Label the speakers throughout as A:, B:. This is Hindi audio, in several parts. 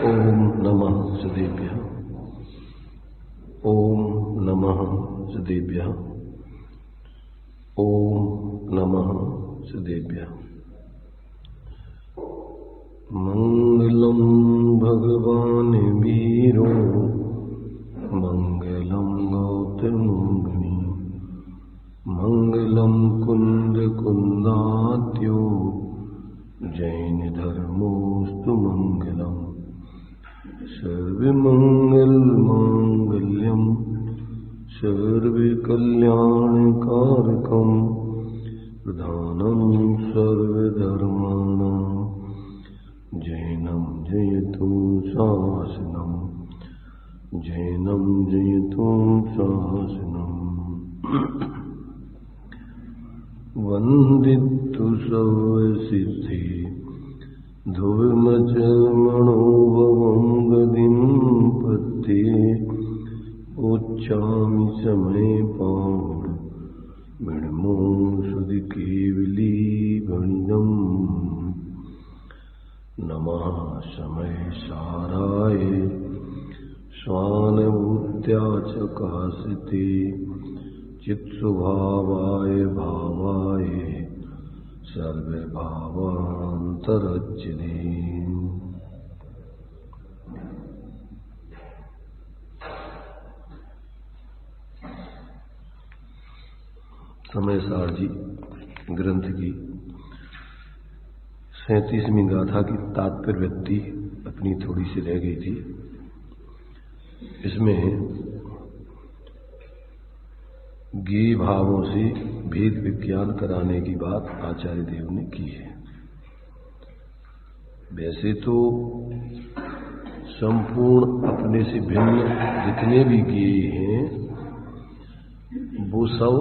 A: ओम नमः सदेभ्यः। ओम नमः सदेभ्यः। ओम नमः सदेभ्यः। मंगलम भगवान वीरो मंगलम गौतमोगिनी मंगलम कुंद कुंदात्यो जैन धर्मोस्तु मंगलम सर्वमंगल मांगल्यम सर्वकल्याणकारकम प्रधानम सर्वधर्माणां जैनम जयतु शासनम जैनम जयतु शासनम वंदितु सर्वसिद्धि ध्रुवमचमणोभवं गदिं पत्ये उच्चामि समय पाण मृण्मो सुधि केवली भणिनम् नमः समय साराय स्वानुभूत्या चकासिते चित्स्वभावाय भावाय सर्वभावान्तरज्जने। समय सार जी ग्रंथ की 37वीं गाथा की तात्पर्य व्यक्ति अपनी थोड़ी सी रह गई थी। इसमें ज्ञेय भावों से भेद विज्ञान कराने की बात आचार्य देव ने की है। वैसे तो संपूर्ण अपने से भिन्न जितने भी ज्ञेय हैं वो सब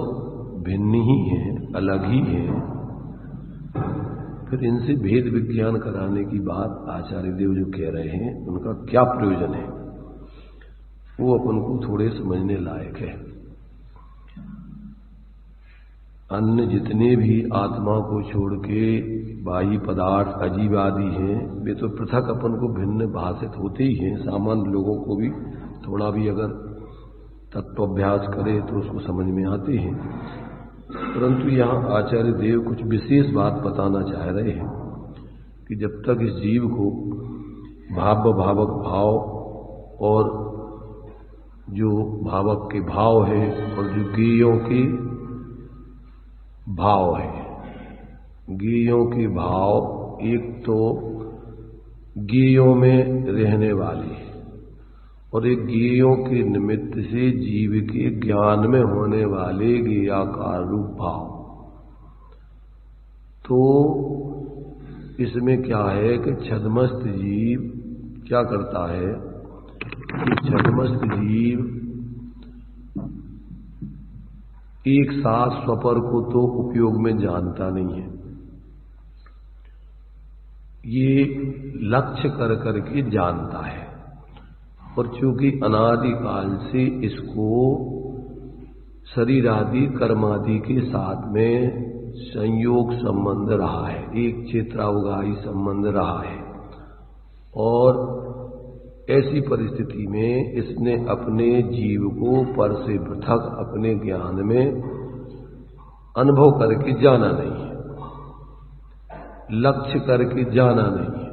A: भिन्न ही हैं, अलग ही हैं। फिर इनसे भेद विज्ञान कराने की बात आचार्य देव जो कह रहे हैं उनका क्या प्रयोजन है वो अपन को थोड़े समझने लायक है। अन्य जितने भी आत्मा को छोड़ के बाह्य पदार्थ अजीब आदि हैं वे तो पृथक अपन को भिन्न भाषित होते ही हैं। सामान्य लोगों को भी थोड़ा भी अगर तत्वाभ्यास करे तो उसको समझ में आते हैं। परंतु यहाँ आचार्य देव कुछ विशेष बात बताना चाह रहे हैं कि जब तक इस जीव को भावक भाव और जो भावक के भाव है और जो ज्ञेयों के भाव है, ज्ञेयों के भाव एक तो ज्ञेयों में रहने वाले और एक ज्ञेयों के निमित्त से जीव के ज्ञान में होने वाले ज्ञेयाकार रूप भाव। तो इसमें क्या है कि छद्मस्त जीव क्या करता है कि छद्मस्त जीव एक साथ स्वपर को तो उपयोग में जानता नहीं है। ये लक्ष्य कर करके जानता है और चूंकि अनादिकाल से इसको शरीर आदि कर्म आदि के साथ में संयोग संबंध रहा है, एक क्षेत्रावगाही संबंध रहा है और ऐसी परिस्थिति में इसने अपने जीव को पर से पृथक अपने ज्ञान में अनुभव करके जाना नहीं है, लक्ष्य करके जाना नहीं है।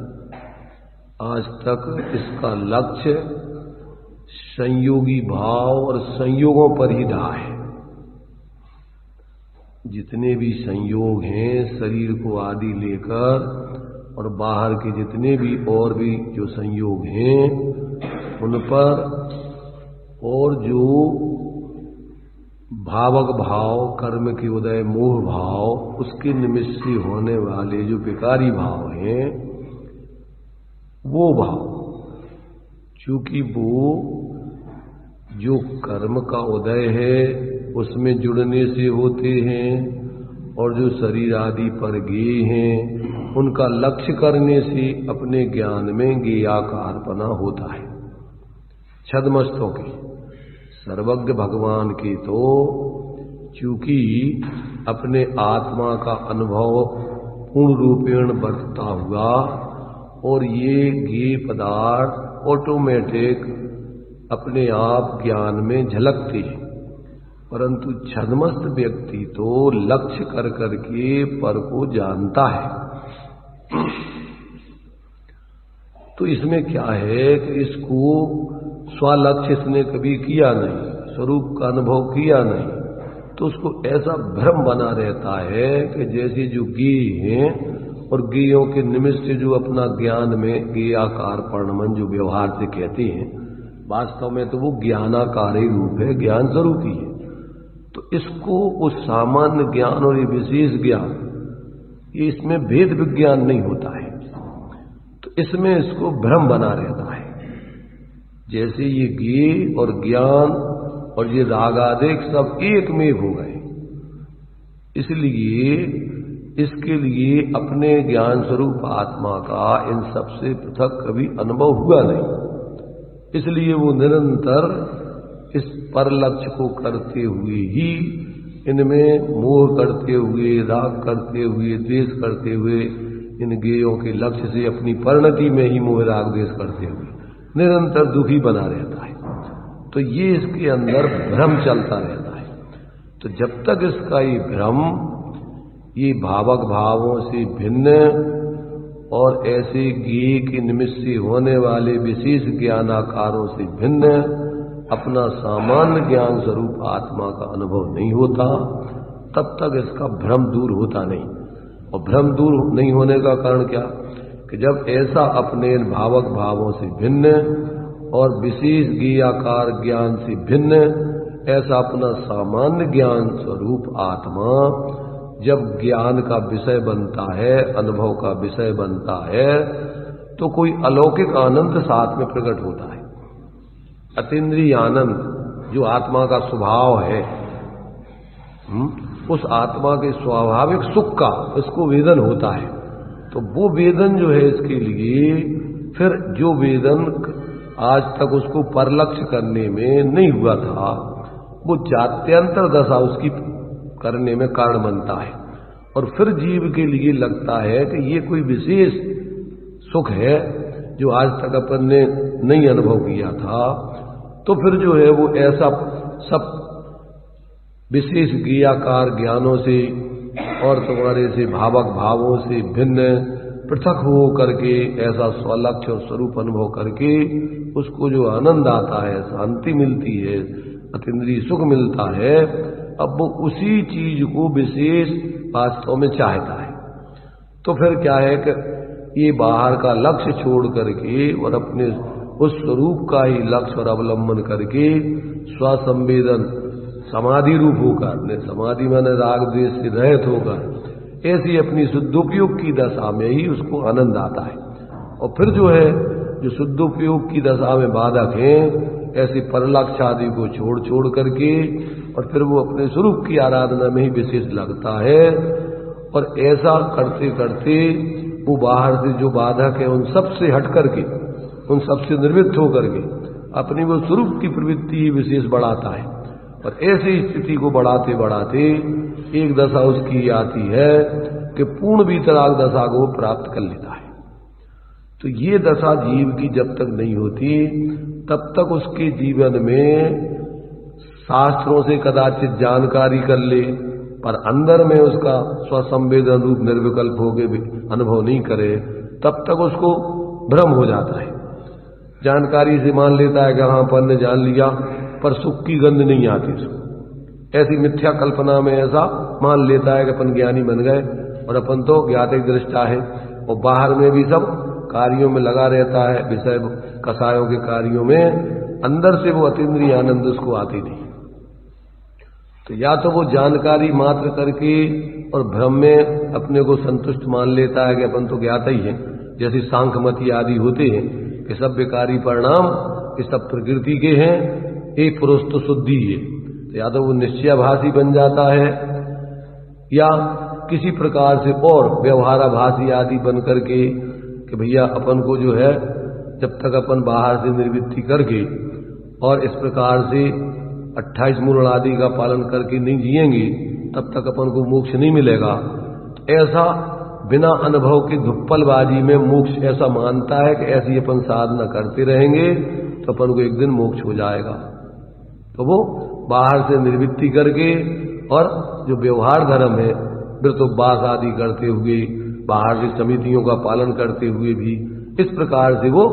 A: आज तक इसका लक्ष्य संयोगी भाव और संयोगों पर ही रहा है। जितने भी संयोग हैं शरीर को आदि लेकर और बाहर के जितने भी और भी जो संयोग हैं उन पर और जो भावक भाव कर्म के उदय मोह भाव उसके निमित्त से होने वाले जो विकारी भाव हैं वो भाव चूंकि वो जो कर्म का उदय है उसमें जुड़ने से होते हैं और जो शरीर आदि पर ज्ञेय हैं उनका लक्ष्य करने से अपने ज्ञान में ज्ञेयाकारपना होता है। छद्मस्तों के सर्वज्ञ भगवान के तो चूंकि अपने आत्मा का अनुभव पूर्ण रूपेण बरतता हुआ और ये ज्ञेय पदार्थ ऑटोमेटिक अपने आप ज्ञान में झलकते हैं। परंतु छद्मस्त व्यक्ति तो लक्ष्य कर करके पर को जानता है। तो इसमें क्या है कि इसको स्वलक्ष्य इसने कभी किया नहीं, स्वरूप का अनुभव किया नहीं, तो उसको ऐसा भ्रम बना रहता है कि जैसे जो ज्ञेय हैं और ज्ञेयों के निमित्त से जो अपना ज्ञान में ज्ञेयाकार परिणमन जो व्यवहार से कहते हैं, वास्तव में तो वो ज्ञानाकार ही रूप है, ज्ञान स्वरूप ही है। तो इसको उस सामान्य ज्ञान और ये विशेष ज्ञान, ये इसमें भेद विज्ञान नहीं होता है, तो इसमें इसको भ्रम बना रहता है। जैसे ये ज्ञेय और ज्ञान और ये रागादेश सब एक में हो गए, इसलिए इसके लिए अपने ज्ञान स्वरूप आत्मा का इन सबसे पृथक कभी अनुभव हुआ नहीं। इसलिए वो निरंतर इस पर लक्ष्य को करते हुए ही, इनमें मोह करते हुए, राग करते हुए, द्वेष करते हुए, इन ज्ञेयों के लक्ष्य से अपनी परिणति में ही मोह राग द्वेष करते हुए निरंतर दुखी बना रहता है। तो ये इसके अंदर भ्रम चलता रहता है। तो जब तक इसका ये भ्रम ये भावक भावों से भिन्न और ऐसे ज्ञेय के निमित्त से होने वाले विशेष ज्ञानाकारों से भिन्न अपना सामान्य ज्ञान स्वरूप आत्मा का अनुभव नहीं होता, तब तक इसका भ्रम दूर होता नहीं। और भ्रम दूर नहीं होने का कारण क्या कि जब ऐसा अपने भावक भावों से भिन्न और विशेष ज्ञेयाकार ज्ञान से भिन्न ऐसा अपना सामान्य ज्ञान स्वरूप आत्मा जब ज्ञान का विषय बनता है, अनुभव का विषय बनता है, तो कोई अलौकिक आनंद साथ में प्रकट होता है। अतीन्द्रिय आनंद जो आत्मा का स्वभाव है, उस आत्मा के स्वाभाविक सुख का इसको वेदन होता है। तो वो वेदन जो है इसके लिए फिर जो वेदन आज तक उसको परलक्ष्य करने में नहीं हुआ था, वो जात्यंतर दशा उसकी करने में कारण बनता है। और फिर जीव के लिए लगता है कि ये कोई विशेष सुख है जो आज तक अपन ने नहीं अनुभव किया था। तो फिर जो है वो ऐसा सब विशेष ज्ञेयाकार ज्ञानों से और तुम्हारे से भावक भावों से भिन्न पृथक हो करके ऐसा स्वलक्ष्य और स्वरूप अनुभव करके उसको जो आनंद आता है, शांति मिलती है, अतीन्द्रिय सुख मिलता है, अब वो उसी चीज को विशेष वास्तव में चाहता है। तो फिर क्या है कि ये बाहर का लक्ष्य छोड़ करके और अपने उस स्वरूप का ही लक्ष्य और अवलंबन करके स्वसंवेदन समाधि रूप होकर, समाधि माने राग द्वेष से रहित होकर, ऐसी अपनी शुद्धोपयोग की दशा में ही उसको आनंद आता है। और फिर जो है जो शुद्धोपयोग की दशा में बाधक हैं, ऐसे परलक्ष्य आदि को छोड़ छोड़ करके और फिर वो अपने स्वरूप की आराधना में ही विशेष लगता है। और ऐसा करते करते वो बाहर से जो बाधक है उन सब से हट करके, उन सब से निर्वृत्त होकर के अपनी वो स्वरूप की प्रवृत्ति ही विशेष बढ़ाता है। और ऐसी स्थिति को बढ़ाते बढ़ाते एक दशा उसकी आती है कि पूर्ण वीतराग दशा को प्राप्त कर लेता है। तो ये दशा जीव की जब तक नहीं होती तब तक उसके जीवन में शास्त्रों से कदाचित जानकारी कर ले, पर अंदर में उसका स्वसंवेदन रूप निर्विकल्प होके अनुभव नहीं करे, तब तक उसको भ्रम हो जाता है। जानकारी से मान लेता है कि हाँ अपन ने जान लिया, पर सुख की गंध नहीं आती उसको। ऐसी मिथ्या कल्पना में ऐसा मान लेता है कि अपन ज्ञानी बन गए और अपन तो ज्ञाते दृष्टा है, और बाहर में भी सब कार्यों में लगा रहता है, विषय कसायों के कार्यों में, अंदर से वो अतीन्द्रिय आनंद उसको आती नहीं। तो या तो वो जानकारी मात्र करके और भ्रम में अपने को संतुष्ट मान लेता है कि अपन तो ज्ञाता ही है, जैसे सांख्यमती आदि होते हैं कि सब विकारी परिणाम ये सब प्रकृति के हैं, एक पुरुष तो शुद्धि है। तो या तो वो निश्चयाभासी बन जाता है या किसी प्रकार से और व्यवहाराभासी आदि बन करके कि भैया अपन को जो है जब तक अपन बाहर से निर्वृत्ति करके और इस प्रकार से 28 मूल आदि का पालन करके नहीं जिएंगे तब तक अपन को मोक्ष नहीं मिलेगा। ऐसा बिना अनुभव की धुप्पलबाजी में मोक्ष ऐसा मानता है कि ऐसी अपन साधना करते रहेंगे तो अपन को एक दिन मोक्ष हो जाएगा। तो वो बाहर से निर्वृत्ति करके और जो व्यवहार धर्म है व्रतोपवास आदि करते हुए, बाहर की समितियों का पालन करते हुए भी इस प्रकार से वो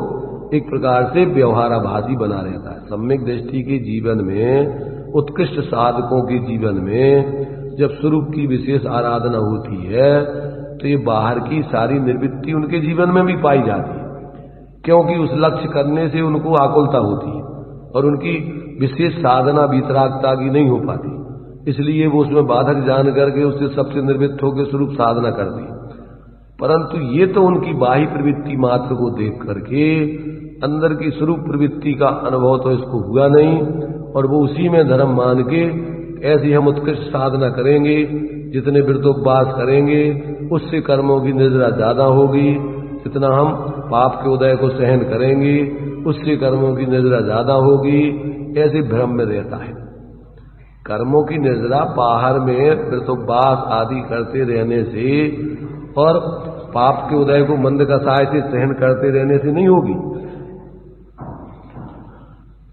A: एक प्रकार से व्यवहाराभासी बना रहता है। सम्यक दृष्टि के जीवन में, उत्कृष्ट साधकों के जीवन में जब स्वरूप की विशेष आराधना होती है तो ये बाहर की सारी निर्वृत्ति उनके जीवन में भी पाई जाती है, क्योंकि उस लक्ष्य करने से उनको आकुलता होती है और उनकी विशेष साधना वीतरागता की नहीं हो पाती, इसलिए वो उसमें बाधक जान करके उससे सबसे निर्वृत्त होकर स्वरूप साधना करती। परंतु ये तो उनकी बाह्य प्रवृत्ति मात्र को देख करके अंदर की स्वरूप प्रवृत्ति का अनुभव तो इसको हुआ नहीं, और वो उसी में धर्म मान के ऐसी हम उत्कृष्ट साधना करेंगे, जितने व्रतोपवास करेंगे उससे कर्मों की निर्जरा ज्यादा होगी, जितना हम पाप के उदय को सहन करेंगे उससे कर्मों की निर्जरा ज्यादा होगी, ऐसे भ्रम में रहता है। कर्मों की निर्जरा बाहर में व्रतोपवास आदि करते रहने से और पाप के उदय को मंद कसाय से सहन करते रहने से नहीं होगी।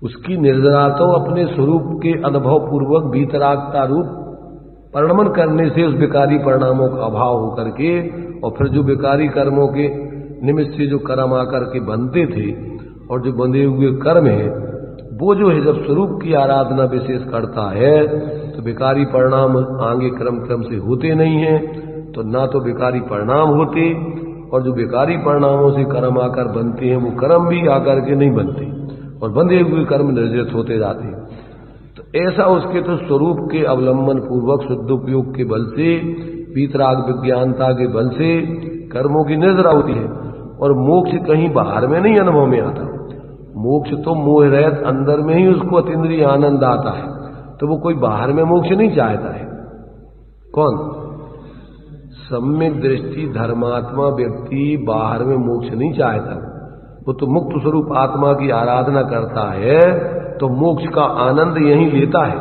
A: उसकी निर्जरा तो अपने स्वरूप के अनुभव पूर्वक भीतरागता रूप परिणमन करने से उस विकारी परिणामों का अभाव होकर के, और फिर जो विकारी कर्मों के निमित्त से जो कर्म आकर के बनते थे और जो बंधे हुए कर्म है वो जो है जब स्वरूप की आराधना विशेष करता है तो विकारी परिणाम आगे क्रम क्रम से होते नहीं हैं, तो ना तो विकारी परिणाम होते, और जो विकारी परिणामों से कर्म आकर बनते हैं वो कर्म भी आकर के नहीं बनते और बंधे हुए कर्म निर्जित होते जाते हैं। तो ऐसा उसके तो स्वरूप के अवलंबन पूर्वक शुद्ध उपयोग के बल से, वीतराग विज्ञानता के बल से कर्मों की निर्जरा होती है, और मोक्ष कहीं बाहर में नहीं अनुभव में आता। मोक्ष तो मोह रहित अंदर में ही उसको अतीन्द्रिय आनंद आता है, तो वो कोई बाहर में मोक्ष नहीं चाहता है। कौन? सम्यक दृष्टि धर्मात्मा व्यक्ति बाहर में मोक्ष नहीं चाहता, वो तो मुक्त स्वरूप आत्मा की आराधना करता है तो मोक्ष का आनंद यहीं लेता है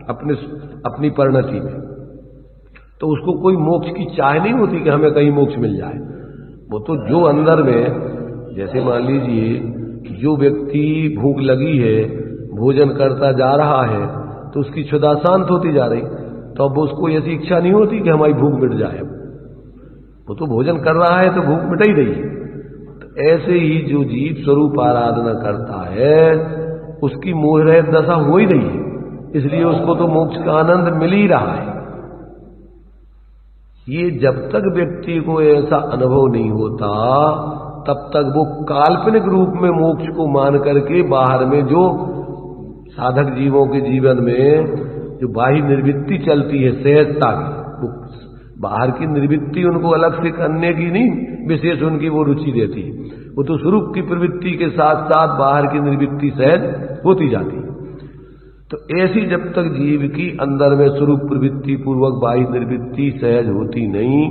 A: अपनी परिणति में। तो उसको कोई मोक्ष की चाह नहीं होती कि हमें कहीं मोक्ष मिल जाए। वो तो जो अंदर में, जैसे मान लीजिए जो व्यक्ति भूख लगी है भोजन करता जा रहा है तो उसकी क्षुधा शांत होती जा रही, तो अब उसको ऐसी इच्छा नहीं होती कि हमारी भूख मिट जाए। वो तो भोजन कर रहा है तो भूख मिट ही रही है। तो ऐसे ही जो जीव स्वरूप आराधना करता है उसकी मोह रहित दशा हो ही रही है, इसलिए उसको तो मोक्ष का आनंद मिल ही रहा है। ये जब तक व्यक्ति को ऐसा अनुभव नहीं होता तब तक वो काल्पनिक रूप में मोक्ष को मान करके बाहर में जो साधक जीवों के जीवन में जो बाह्य निर्वृत्ति चलती है सहजता की, वो बाहर की निर्वृत्ति उनको अलग से करने की नहीं विशेष उनकी वो रुचि रहती है, वो तो स्वरूप की प्रवृत्ति के साथ साथ बाहर की निर्वृत्ति सहज होती जाती है। तो ऐसी जब तक जीव की अंदर में स्वरूप प्रवृत्ति पूर्वक बाह्य निर्वृत्ति सहज होती नहीं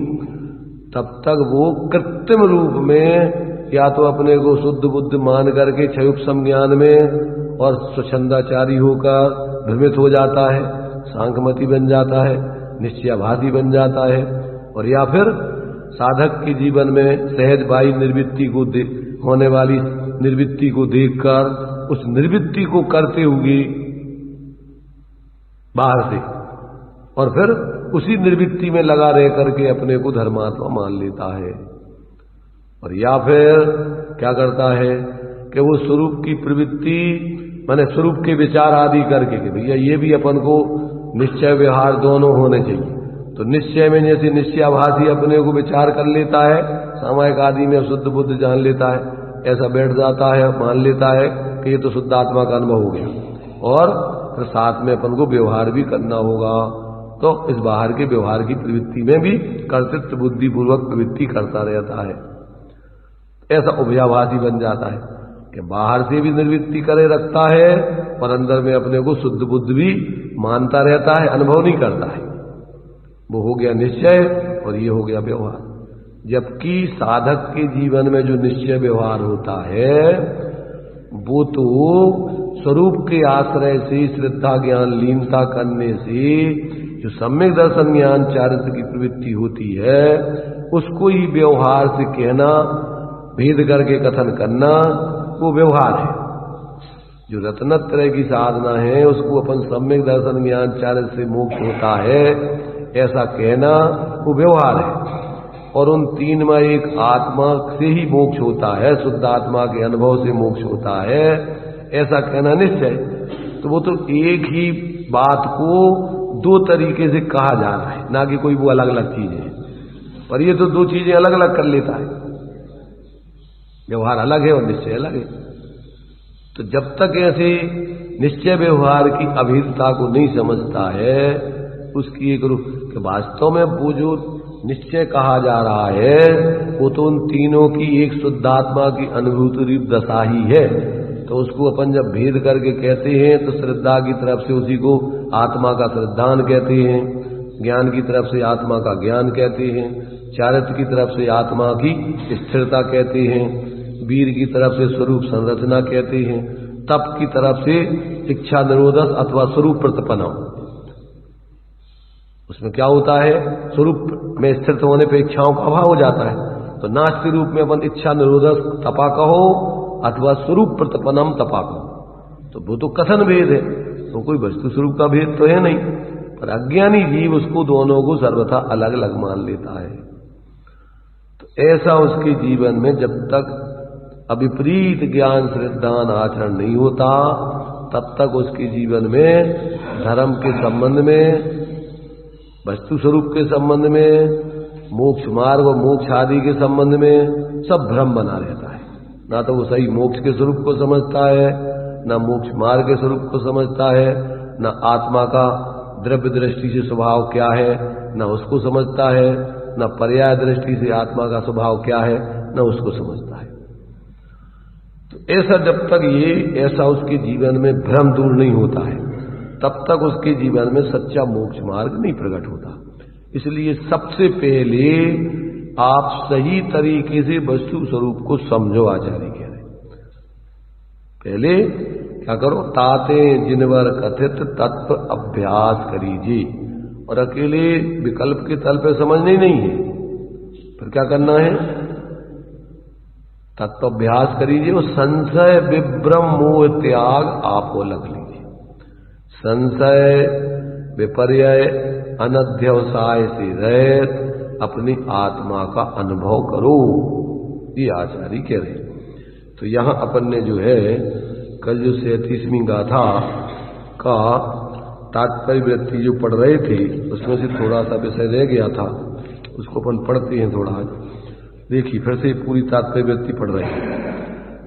A: तब तक वो कृत्रिम रूप में या तो अपने को शुद्ध बुद्ध मान करके क्षयुप संज्ञान में और स्वच्छंदाचारी होकर भ्रमित हो जाता है, सांख्यमति बन जाता है, निश्चयाभासी बन जाता है, और या फिर साधक के जीवन में सहज बाह्य निर्वृत्ति को होने वाली निर्वृत्ति को देखकर उस निर्वृत्ति को करते हुए बाहर से और फिर उसी निर्वृत्ति में लगा रह करके अपने को धर्मात्मा मान लेता है। और या फिर क्या करता है कि वो स्वरूप की प्रवृत्ति माने स्वरूप के विचार आदि करके कि भैया ये भी अपन को निश्चय व्यवहार दोनों होने चाहिए, तो निश्चय में जैसे निश्चयाभासी अपने को विचार कर लेता है, सामायिक आदि में शुद्ध बुद्ध जान लेता है, ऐसा बैठ जाता है, मान लेता है कि ये तो शुद्ध आत्मा का अनुभव हो गया, और फिर साथ में अपन को व्यवहार भी करना होगा। तो इस बाहर के व्यवहार की प्रवृत्ति में भी कर्तृत्व बुद्धि पूर्वक प्रवृत्ति करता रहता है। ऐसा उभयाभासी बन जाता है कि बाहर से भी निर्वृत्ति करे रखता है और अंदर में अपने को शुद्ध बुद्ध भी मानता रहता है, अनुभव नहीं करता है। वो हो गया निश्चय और ये हो गया व्यवहार। जबकि साधक के जीवन में जो निश्चय व्यवहार होता है वो तो स्वरूप के आश्रय से श्रद्धा ज्ञान लीनता करने से जो सम्यक दर्शन ज्ञान चारित्र की प्रवृत्ति होती है उसको ही व्यवहार से कहना, भेद करके कथन करना, वो व्यवहार है। जो रत्नत्रय की साधना है उसको अपन सम्यक दर्शन ज्ञान चार्य से मोक्ष होता है ऐसा कहना, वो व्यवहार है। और उन तीन में एक आत्मा से ही मोक्ष होता है, शुद्ध आत्मा के अनुभव से मोक्ष होता है, ऐसा कहना निश्चय। तो वो तो एक ही बात को दो तरीके से कहा जा रहा है, ना कि कोई वो अलग अलग चीजें हैं। पर ये तो दो चीजें अलग अलग कर लेता है, व्यवहार अलग है और निश्चय अलग है। तो जब तक ऐसे निश्चय व्यवहार की अभेदता को नहीं समझता है, उसकी एक रूप कि वास्तव में वो जो निश्चय कहा जा रहा है वो तो उन तीनों की एक शुद्धात्मा की अनुभूति रूप दशा ही है। तो उसको अपन जब भेद करके कहते हैं तो श्रद्धा की तरफ से उसी को आत्मा का श्रद्धान कहते हैं, ज्ञान की तरफ से आत्मा का ज्ञान कहते हैं, चारित्र की तरफ से आत्मा की स्थिरता कहते हैं, वीर की तरफ से स्वरूप संरचना कहते हैं, तप की तरफ से इच्छा निरोधस अथवा स्वरूप प्रतिपन्ना। उसमें क्या होता है, स्वरूप में स्थिर होने पर इच्छाओं का अभाव हो जाता है। तो नाश के रूप में अपन इच्छा निरोधस तपा कहो अथवा स्वरूप प्रतिपन्नम तपा कहो, तो वो तो कथन भेद है, तो कोई वस्तु स्वरूप का भेद तो है नहीं। पर अज्ञानी जीव उसको दोनों को सर्वथा अलग अलग मान लेता है। तो ऐसा उसके जीवन में जब तक अविपरीत ज्ञान श्रद्धान आचरण नहीं होता तब तक उसके जीवन में धर्म के संबंध में, वस्तु स्वरूप के संबंध में, मोक्ष मार्ग और मोक्ष आदि के संबंध में सब भ्रम बना रहता है। ना तो वो सही मोक्ष के स्वरूप को समझता है, ना मोक्ष मार्ग के स्वरूप को समझता है, ना आत्मा का द्रव्य दृष्टि से स्वभाव क्या है ना उसको समझता है, ना पर्याय दृष्टि से आत्मा का स्वभाव क्या है ना उसको समझता है। तो ऐसा जब तक ऐसा उसके जीवन में भ्रम दूर नहीं होता है तब तक उसके जीवन में सच्चा मोक्ष मार्ग नहीं प्रकट होता। इसलिए सबसे पहले आप सही तरीके से वस्तु स्वरूप को समझो, आचार्य कह रहे। पहले क्या करो, ताते जिनवर कथित तत्व अभ्यास करीजिए। और अकेले विकल्प के तल पे समझने नहीं है, फिर क्या करना है, तत्व अभ्यास करीजिए और संशय विभ्रम मोह त्याग आपको लग लीजिए। संशय विपर्य अनध्यवसाय से रहित अपनी आत्मा का अनुभव करो, ये आचार्य कह रहे। तो यहां अपन ने जो है कल जो 37वीं गाथा का तात्पर्य वृत्ति जो पढ़ रहे थे उसमें से थोड़ा सा विषय रह गया था, उसको अपन पढ़ते हैं थोड़ा। देखिए फिर से पूरी तात्पर्य वृत्ति पढ़ रहे हैं।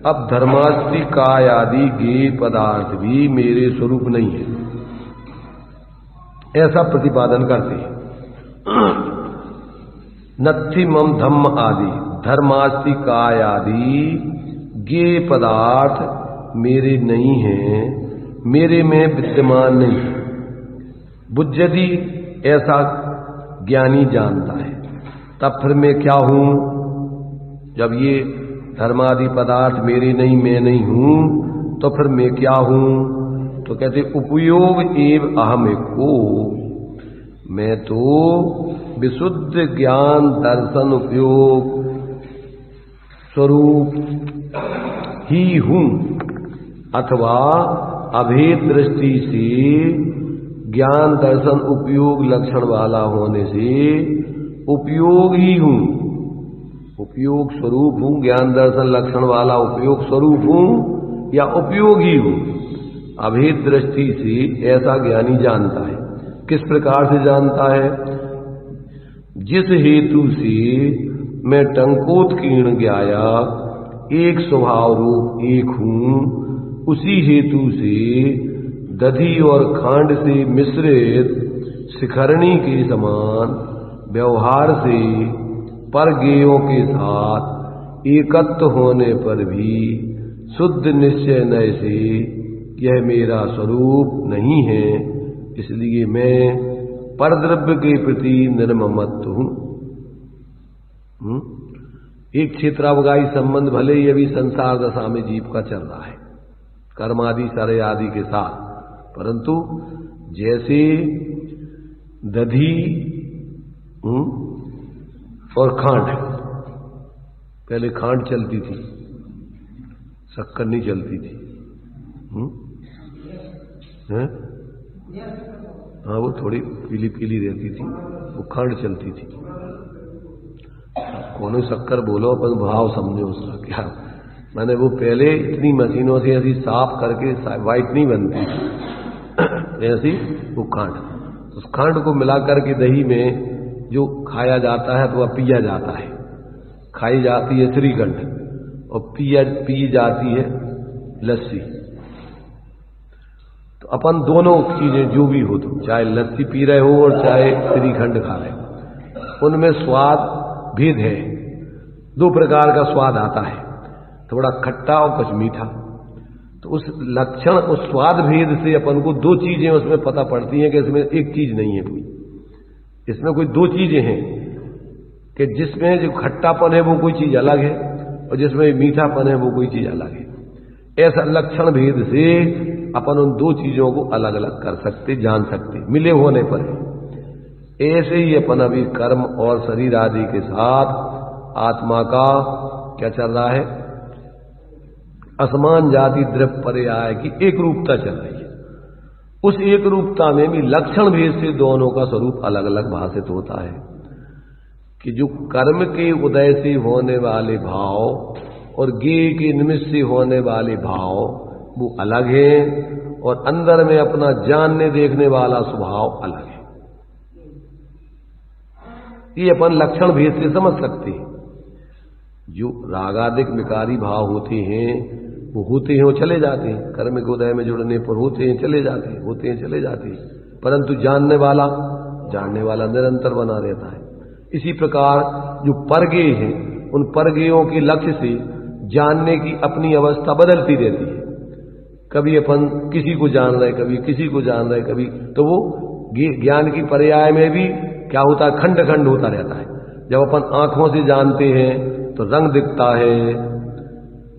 A: अब धर्मास्ति काय आदि गे पदार्थ भी मेरे स्वरूप नहीं है, ऐसा प्रतिपादन करते हैं। नत्थि मम धम्म आदि, धर्मास्ति काय आदि गे पदार्थ मेरे नहीं हैं, मेरे में विद्यमान नहीं है। बुद्धि ऐसा ज्ञानी जानता है, तब फिर मैं क्या हूं? जब ये धर्मादि पदार्थ मेरे नहीं, मैं नहीं हूं, तो फिर मैं क्या हूं? तो कहते उपयोग एव अहम एको, मैं तो विशुद्ध ज्ञान दर्शन उपयोग स्वरूप ही हूं, अथवा अभेद दृष्टि से ज्ञान दर्शन उपयोग लक्षण वाला होने से उपयोग ही हूं, उपयोग स्वरूप हूं, ज्ञान दर्शन लक्षण वाला उपयोग स्वरूप हूं या उपयोग ही हूं। अभेद दृष्टि से ऐसा ज्ञानी जानता है। किस प्रकार से जानता है? जिस हेतु से मैं टंकोत्कीर्ण ज्ञाया एक स्वभाव रूप एक हूं, उसी हेतु से दधि और खांड से मिश्रित शिखरणी के समान व्यवहार से परगेयों के साथ एकत्व होने पर भी शुद्ध निश्चय नय से यह मेरा स्वरूप नहीं है, इसलिए मैं परद्रव्य के प्रति निर्ममत्व हूं। एक क्षेत्रावगाही संबंध भले ही अभी संसार दशा में जीव का चल रहा है कर्मादि सारे आदि के साथ, परंतु जैसे दधी और खांड। पहले खांड चलती थी, शक्कर नहीं चलती थी। हैं? हाँ, वो थोड़ी पीली पीली रहती थी, वो खांड चलती थी। कौन शक्कर बोलो, अपन भाव समझो उसका क्या। मैंने वो पहले इतनी मशीनों से ऐसी साफ करके वाइट नहीं बनती थी, ऐसी वो खांड। उस खांड को मिलाकर के दही में जो खाया जाता है तो वह पिया जाता है। खाई जाती है श्रीखंड और पी जाती है लस्सी। तो अपन दोनों चीजें जो भी हो, तो चाहे लस्सी पी रहे हो और चाहे श्रीखंड खा रहे हो, उनमें स्वाद भेद है। दो प्रकार का स्वाद आता है, थोड़ा खट्टा और कुछ मीठा। तो उस लक्षण, उस स्वाद भेद से अपन को दो चीजें उसमें पता पड़ती हैं कि इसमें एक चीज नहीं है कोई, इसमें कोई दो चीजें हैं कि जिसमें जो खट्टापन है वो कोई चीज अलग है और जिसमें मीठापन है वो कोई चीज अलग है। ऐसा लक्षण भेद से अपन उन दो चीजों को अलग अलग कर सकते, जान सकते, मिले होने पर। ऐसे ही अपन अभी कर्म और शरीर आदि के साथ आत्मा का क्या चल रहा है, असमान जाति द्रव्य पर्याय की एक रूपता चल रही है। उस एक रूपता में भी लक्षण भेद से दोनों का स्वरूप अलग अलग भाषित होता है कि जो कर्म के उदय से होने वाले भाव और ज्ञेय के निमित्त से होने वाले भाव वो अलग है और अंदर में अपना जानने देखने वाला स्वभाव अलग है। ये अपन लक्षण भेद से समझ सकते हैं। जो रागादिक विकारी भाव होते हैं वो होते हैं, वो चले जाते हैं, कर्म के उदय में जुड़ने पर होते हैं, चले जाते हैं, होते हैं, चले जाते हैं, परंतु जानने वाला निरंतर बना रहता है। इसी प्रकार जो परगेय हैं, उन परगेयों के लक्ष्य से जानने की अपनी अवस्था बदलती रहती है। कभी अपन किसी को जान रहे, कभी किसी को जान रहे, कभी तो वो ज्ञान की पर्याय में भी क्या होता है, खंड खंड होता रहता है। जब अपन आंखों से जानते हैं तो रंग दिखता है,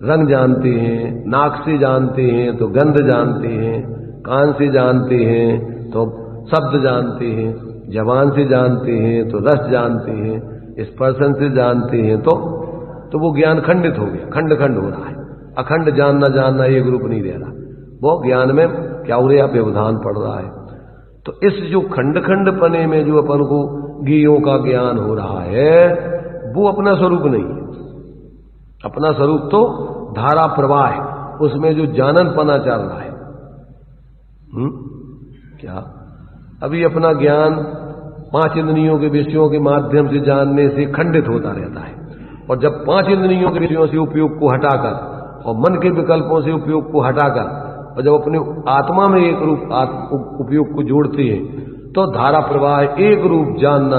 A: रंग जानते हैं, नाक से जानते हैं तो गंध जानते हैं, कान से जानते हैं तो शब्द जानते हैं, जबान से जानते हैं तो रस जानते हैं, स्पर्शन से जानते हैं तो वो ज्ञान खंडित हो गया, खंड खंड हो रहा है। अखंड जानना एक रूप नहीं रह रहा, वो ज्ञान में क्या हो रहा है, व्यवधान पड़ रहा है। तो इस जो खंड खंड पने में जो अपन को ज्ञेयों का ज्ञान हो रहा है वो अपना स्वरूप नहीं है। अपना स्वरूप तो धारा प्रवाह है, उसमें जो जानन पना चल रहा है। क्या अभी अपना ज्ञान पांच इंद्रियों के विषयों के माध्यम से जानने से खंडित होता रहता है, और जब पांच इंद्रियों के विषयों से उपयोग को हटाकर और मन के विकल्पों से उपयोग को हटाकर और जब अपने आत्मा में एक रूप उपयोग को जोड़ते हैं तो धारा प्रवाह एक रूप जानना,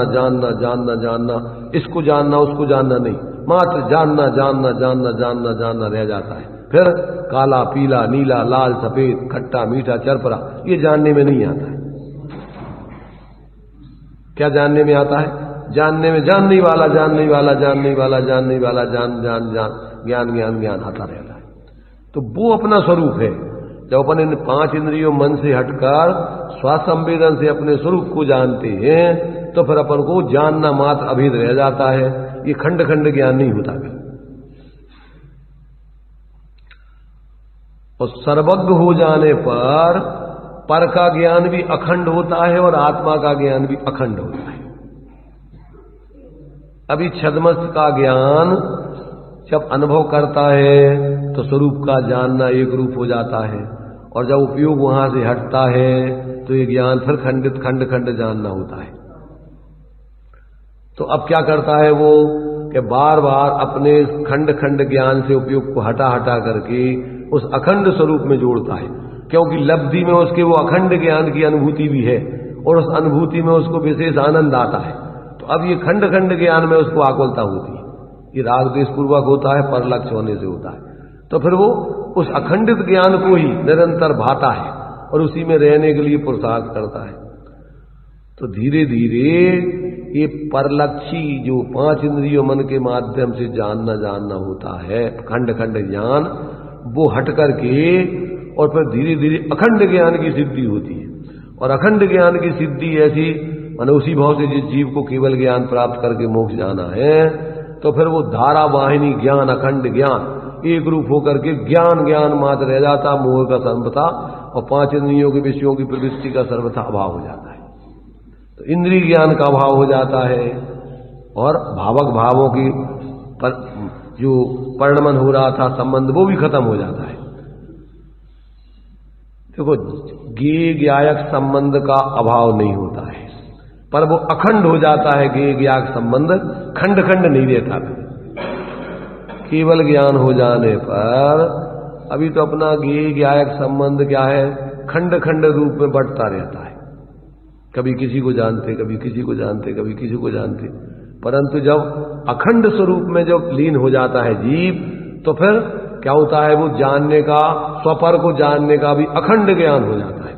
A: इसको जानना उसको जानना नहीं, मात्र जानना रह जाता है। फिर काला पीला नीला लाल सफेद खट्टा मीठा चरपरा ये जानने में नहीं आता है। क्या जानने में आता है? जानने में जानने वाला ज्ञान आता रहता है। तो वो अपना स्वरूप है। जब अपन इन पांच इंद्रियों मन से हटकर स्वासंवेदन से अपने स्वरूप को जानते हैं तो फिर अपन को जानना मात्र अभेद रह जाता है, ये खंड खंड ज्ञान नहीं होता। और सर्वज्ञ हो जाने पर का ज्ञान भी अखंड होता है और आत्मा का ज्ञान भी अखंड होता है। अभी छद्मस्त का ज्ञान जब अनुभव करता है तो स्वरूप का जानना एक रूप हो जाता है, और जब उपयोग वहां से हटता है तो ये ज्ञान फिर खंड खंड जानना होता है। तो अब क्या करता है वो कि बार बार अपने खंड खंड ज्ञान से उपयोग को हटा करके उस अखंड स्वरूप में जोड़ता है, क्योंकि लब्धि में उसके वो अखंड ज्ञान की अनुभूति भी है और उस अनुभूति में उसको विशेष आनंद आता है। तो अब ये खंड खंड ज्ञान में उसको आकुलता होती है, ये राग द्वेष पूर्वक होता है, पर लक्ष्य होने से होता है। तो फिर वो उस अखंडित ज्ञान को ही निरंतर भाता है और उसी में रहने के लिए पुरुषार्थ करता है। तो धीरे धीरे ये परलक्षी जो पांच इंद्रियों मन के माध्यम से जानना होता है, खंड खंड ज्ञान, वो हट करके और फिर धीरे धीरे अखंड ज्ञान की सिद्धि होती है। और अखंड ज्ञान की सिद्धि ऐसी माने उसी भाव से जिस जीव को केवल ज्ञान प्राप्त करके मोक्ष जाना है, तो फिर वो धारा वाहिनी ज्ञान, अखंड ज्ञान एक रूप होकर के ज्ञान ज्ञान मात्र रह जाता, मोह का सर्वथा और 5 इंद्रियों के विषयों की प्रवृत्ति का सर्वथा अभाव हो जाता है। तो इंद्रिय ज्ञान का अभाव हो जाता है और भावक भावों की जो परिणमन हो रहा था संबंध वो भी खत्म हो जाता है। देखो, ज्ञेय ज्ञायक संबंध का अभाव नहीं होता है, पर वो अखंड हो जाता है। ज्ञेय ज्ञायक संबंध खंड खंड नहीं रहता। केवल ज्ञान हो जाने पर अभी तो अपना ज्ञेय ज्ञायक संबंध क्या है, खंड खंड रूप में बढ़ता रहता है। कभी किसी को जानते, कभी किसी को जानते, कभी किसी को जानते, परंतु जब अखंड स्वरूप में जब लीन हो जाता है जीव, तो फिर क्या होता है, वो जानने का, स्वपर को जानने का भी अखंड ज्ञान हो जाता है।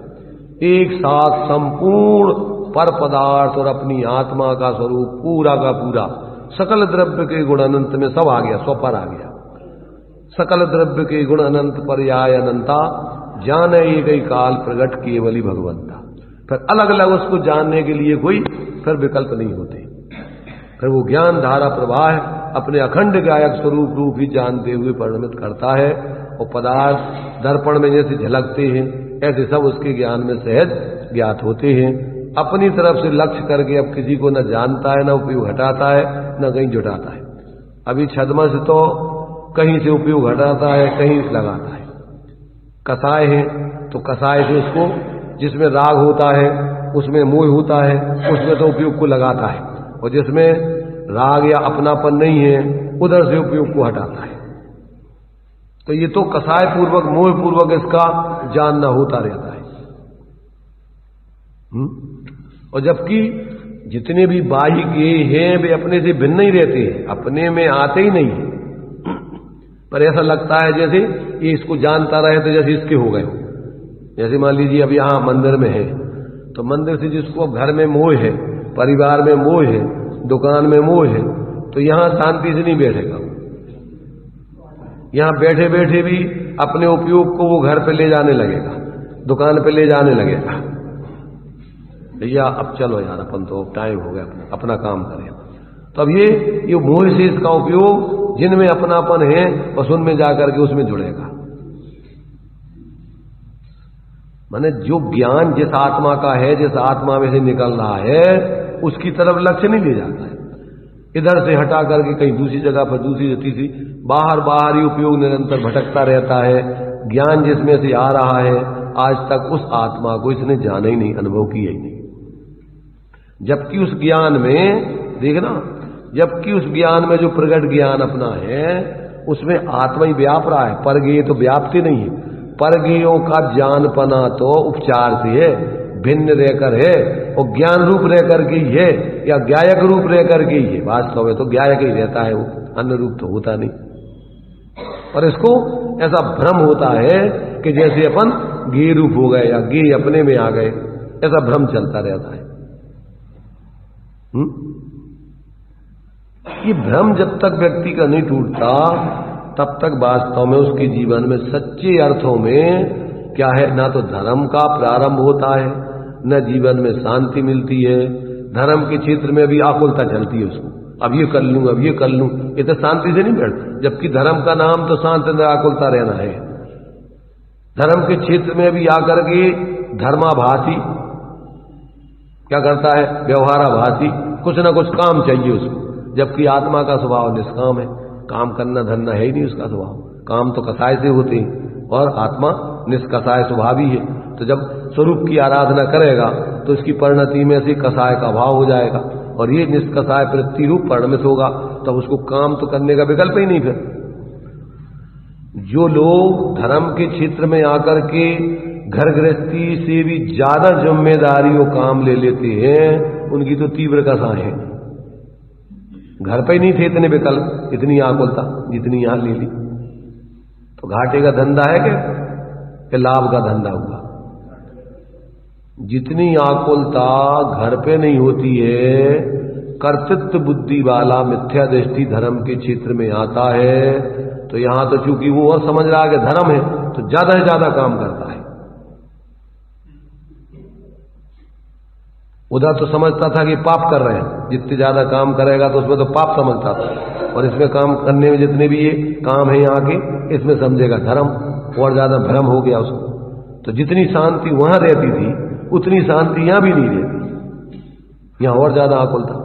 A: एक साथ संपूर्ण पर पदार्थ और अपनी आत्मा का स्वरूप पूरा का पूरा, सकल द्रव्य के गुण अनंत में सब आ गया, स्वपर आ गया। सकल द्रव्य के गुण अनंत पर्याय अनंता, जाने एक ही काल प्रगट केवली भगवंता। फिर अलग अलग उसको जानने के लिए कोई फिर विकल्प नहीं होते। फिर वो ज्ञान धारा प्रवाह अपने अखंड गायक स्वरूप रूप ही जानते हुए परिणमित करता है, और पदार्थ दर्पण में जैसे झलकते हैं ऐसे सब उसके ज्ञान में सहज ज्ञात होते हैं। अपनी तरफ से लक्ष्य करके अब किसी को न जानता है, न उपयोग हटाता है, न कहीं जुटाता है। अभी छद्म से तो कहीं से उपयोग हटाता है, कहीं से लगाता है। कसाय है तो कसाय से उसको, जिसमें राग होता है उसमें मोह होता है, उसमें तो उपयोग को लगाता है, और जिसमें राग या अपनापन नहीं है उधर से उपयोग को हटाता है। तो ये तो कसाय पूर्वक, मोह पूर्वक इसका जानना होता रहता है। और जबकि जितने भी बाह्य ज्ञेय हैं वे अपने से भिन्न ही रहते हैं, अपने में आते ही नहीं है। पर ऐसा लगता है जैसे ये इसको जानता रहे तो जैसे इसके हो गए। जैसे मान लीजिए अब यहां मंदिर में है, तो मंदिर से जिसको घर में मोह है, परिवार में मोह है, दुकान में मोह है, तो यहां शांति से नहीं बैठेगा। यहां बैठे बैठे भी अपने उपयोग को वो घर पे ले जाने लगेगा, दुकान पे ले जाने लगेगा। भैया अब चलो यार, अपन तो टाइम हो गया, अपना काम करें। तो अब ये मोह से इसका उपयोग जिनमें अपनापन है बस उनमें जाकर के उसमें जुड़ेगा। माने जो ज्ञान जिस आत्मा का है, जिस आत्मा में से निकल रहा है, उसकी तरफ लक्ष्य नहीं ले जाता है। इधर से हटा करके कहीं दूसरी जगह पर, दूसरी तीसरी, बाहर बाहर ही उपयोग निरंतर भटकता रहता है। ज्ञान जिसमें से आ रहा है आज तक उस आत्मा को इसने जाना ही नहीं, अनुभव किया ही नहीं। जबकि उस ज्ञान में देखना, जबकि उस ज्ञान में जो प्रगट ज्ञान अपना है उसमें आत्मा ही व्याप रहा है, परगेय तो व्याप्ति नहीं है। परगेयों का जानपना तो उपचार से है, भिन्न रहकर है, और ज्ञान रूप रह करके ही है, या ज्ञायक रूप रह करके ही है। वास्तव में तो ज्ञायक ही रहता है, वो अन्य रूप तो होता नहीं। और इसको ऐसा भ्रम होता है कि जैसे अपन ज्ञेय रूप हो गए या ज्ञेय अपने में आ गए, ऐसा भ्रम चलता रहता है। ये भ्रम जब तक व्यक्ति का नहीं टूटता तब तक वास्तव में उसके जीवन में सच्चे अर्थों में क्या है, ना तो धर्म का प्रारंभ होता है, न जीवन में शांति मिलती है। धर्म के क्षेत्र में भी आकुलता चलती है उसको, अब ये कर लूं, अब ये कर लूं, ये तो शांति से नहीं बैठता। जबकि धर्म का नाम तो शांति में आकुलता रहना है। धर्म के क्षेत्र में भी आकर के धर्माभासी क्या करता है, व्यवहाराभासी, कुछ ना कुछ काम चाहिए उसको। जबकि आत्मा का स्वभाव निष्काम है, काम करना धरना है ही नहीं उसका स्वभाव। काम तो कसाय से होते हैं और आत्मा निष्कसाय स्वभावी है। तो जब स्वरूप की आराधना करेगा तो इसकी परिणति में से कसाय का भाव हो जाएगा, और ये निष्कसाय वृत्ति रूप परिणमित होगा, तब उसको काम तो करने का विकल्प ही नहीं। फिर जो लोग धर्म के क्षेत्र में आकर के घर गृहस्थी से भी ज्यादा जिम्मेदारियों काम ले लेते हैं, उनकी तो तीव्र कसाय है। घर पे ही नहीं थे इतने विकल्प, इतनी आकुलता जितनी यहां ले ली। तो घाटे का धंधा है कि लाभ का धंधा हुआ। जितनी आकुलता घर पे नहीं होती है, कर्तृत्व बुद्धि वाला मिथ्या दृष्टि धर्म के क्षेत्र में आता है, तो यहां तो चूंकि वो और समझ रहा है कि धर्म है तो ज्यादा से ज्यादा काम करता है। उधर तो समझता था कि पाप कर रहे हैं, जितने ज्यादा काम करेगा तो उसमें तो पाप समझता था, और इसमें काम करने में जितने भी ये काम है यहाँ के, इसमें समझेगा धर्म, और ज्यादा भ्रम हो गया उसको। तो जितनी शांति वहां रहती थी उतनी शांति यहां भी नहीं रहती, यहां और ज्यादा आकुल था।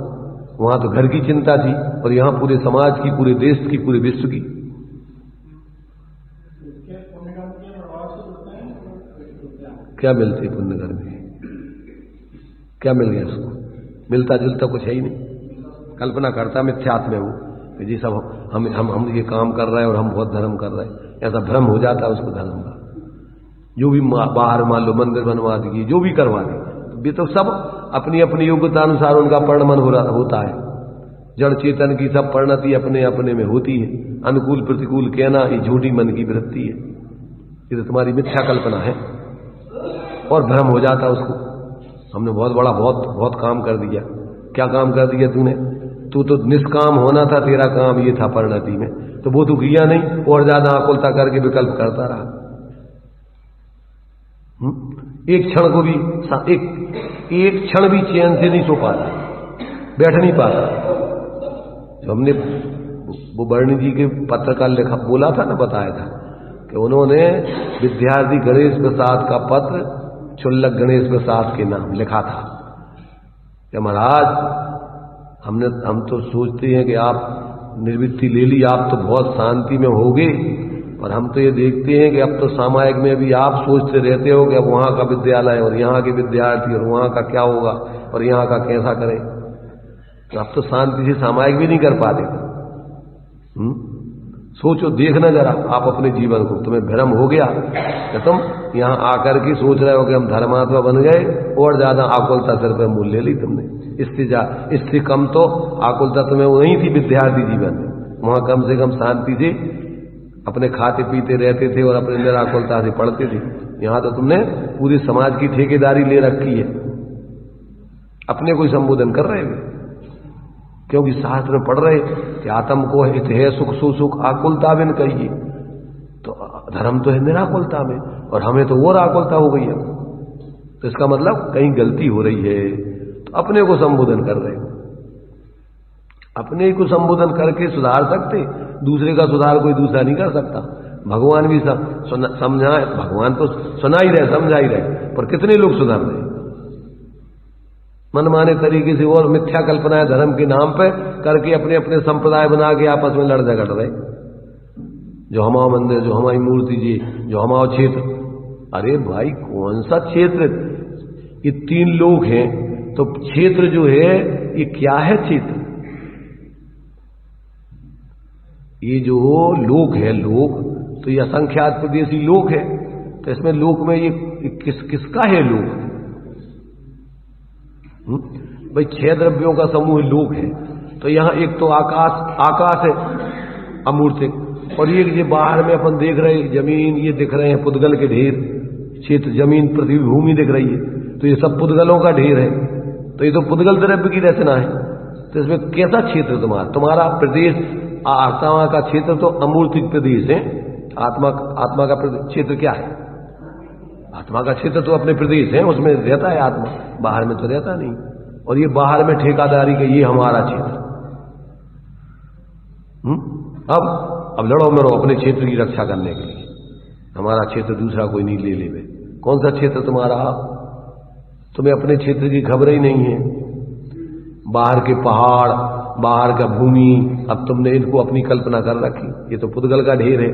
A: वहां तो घर की चिंता थी और यहां पूरे समाज की, पूरे देश की, पूरे विश्व की। क्या मिलती पुण्य कर्म में? क्या मिल गया उसको? मिलता जुलता कुछ है ही नहीं। कल्पना करता मिथ्यात्व में वो कि जी सब हम ये काम कर रहे हैं और हम बहुत धर्म कर रहे हैं, ऐसा भ्रम हो जाता है उसको धर्म का। जो भी बाहर मान लो मंदिर बनवा दिए, जो भी करवा दिए, तो सब अपनी अपनी योग्यता अनुसार उनका परिणमन होता है। जड़ चेतन की सब परिणति अपने अपने में होती है। अनुकूल प्रतिकूल कहना ये झूठी मन की वृत्ति है, ये तो तुम्हारी मिथ्या कल्पना है, और भ्रम हो जाता उसको। हमने बहुत बड़ा बहुत काम कर दिया। क्या काम कर दिया तूने? तू तो निष्काम होना था, तेरा काम ये था परिणति में, तो वो तू किया नहीं, और ज्यादा आकुलता करके विकल्प करता रहा। एक क्षण को भी, एक क्षण भी चैन से नहीं सो पाता, बैठ नहीं पाता। जो हमने वो वर्णी जी के पत्र का लिखा बोला था ना, बताया था कि उन्होंने विद्यार्थी गणेश प्रसाद का पत्र क्षुल्लक गणेश प्रसाद के नाम लिखा था कि महाराज हम तो सोचते हैं कि आप निवृत्ति ले ली, आप तो बहुत शांति में होगे, और हम तो ये देखते हैं कि अब तो सामायिक में भी आप सोचते रहते हो कि अब वहां का विद्यालय और यहाँ के विद्यार्थी और वहां का क्या होगा और यहाँ का कैसा करें, तो अब तो शांति से सामायिक भी नहीं कर पाते। सोचो, देखना जरा आप अपने जीवन को, तुम्हें भ्रम हो गया कि तुम यहां आकर के सोच रहे हो कि हम धर्मात्मा बन गए, और ज्यादा आकुलता सिर पर मूल ले ली तुमने। इससे कम तो आकुलता तुम्हें वही थी विद्यार्थी जीवन में, वहां कम से कम शांति से अपने खाते पीते रहते थे और अपने निराकुलता से पढ़ते थे। यहां तो तुमने पूरे समाज की ठेकेदारी ले रखी है, अपने को संबोधन कर रहे हो, क्योंकि शास्त्र में पढ़ रहे कि आत्म को हित है सुख सुख आकुलता बिन कहिए, तो धर्म तो है निराकुलता में, और हमें तो और आकुलता हो गई है। तो इसका मतलब कहीं गलती हो रही है, तो अपने को संबोधन कर रहे हो। अपने को संबोधन करके सुधार सकते, दूसरे का सुधार कोई दूसरा नहीं कर सकता। भगवान भी समझाए, भगवान तो सुना ही रहे, समझा ही रहे, पर कितने लोग सुधार रहे मनमाने तरीके से, और मिथ्या कल्पनाएं धर्म के नाम पे करके अपने अपने संप्रदाय बना के आपस में लड़ झगड़ रहे। जो हमारा मंदिर, जो हमारी मूर्ति जी, जो हमारा क्षेत्र, अरे भाई कौन सा क्षेत्र? ये 3 लोग हैं, तो क्षेत्र जो है ये क्या है? क्षेत्र ये जो लोक है, लोक तो ये असंख्यात प्रदेशी लोक है, तो इसमें लोक में ये किसका है लोक? भाई 6 द्रव्यों का समूह लोक है, तो यहां एक तो आकाश है अमूर्तिक, और ये बाहर में अपन देख रहे जमीन, ये दिख रहे हैं पुद्गल के ढेर, क्षेत्र जमीन पृथ्वी भूमि दिख रही है, तो ये सब पुद्गलों का ढेर है, तो ये तो पुद्गल द्रव्य की रचना है। तो इसमें कैसा क्षेत्र तुम्हारा प्रदेश? आत्मा का क्षेत्र तो अमूर्तिक प्रदेश है। आत्मा का क्षेत्र क्या है? आत्मा का क्षेत्र तो अपने प्रदेश है, उसमें रहता है आत्मा, बाहर में तो रहता नहीं। और ये बाहर में ठेकादारी का ये हमारा क्षेत्र। अब लड़ो मरो अपने क्षेत्र की रक्षा करने के लिए, हमारा क्षेत्र दूसरा कोई नहीं ले ले। कौन सा क्षेत्र तुम्हारा? तुम्हें अपने क्षेत्र की खबर ही नहीं है। बाहर के पहाड़, बाहर का भूमि, अब तुमने इनको अपनी कल्पना कर रखी। ये तो पुद्गल का ढेर है,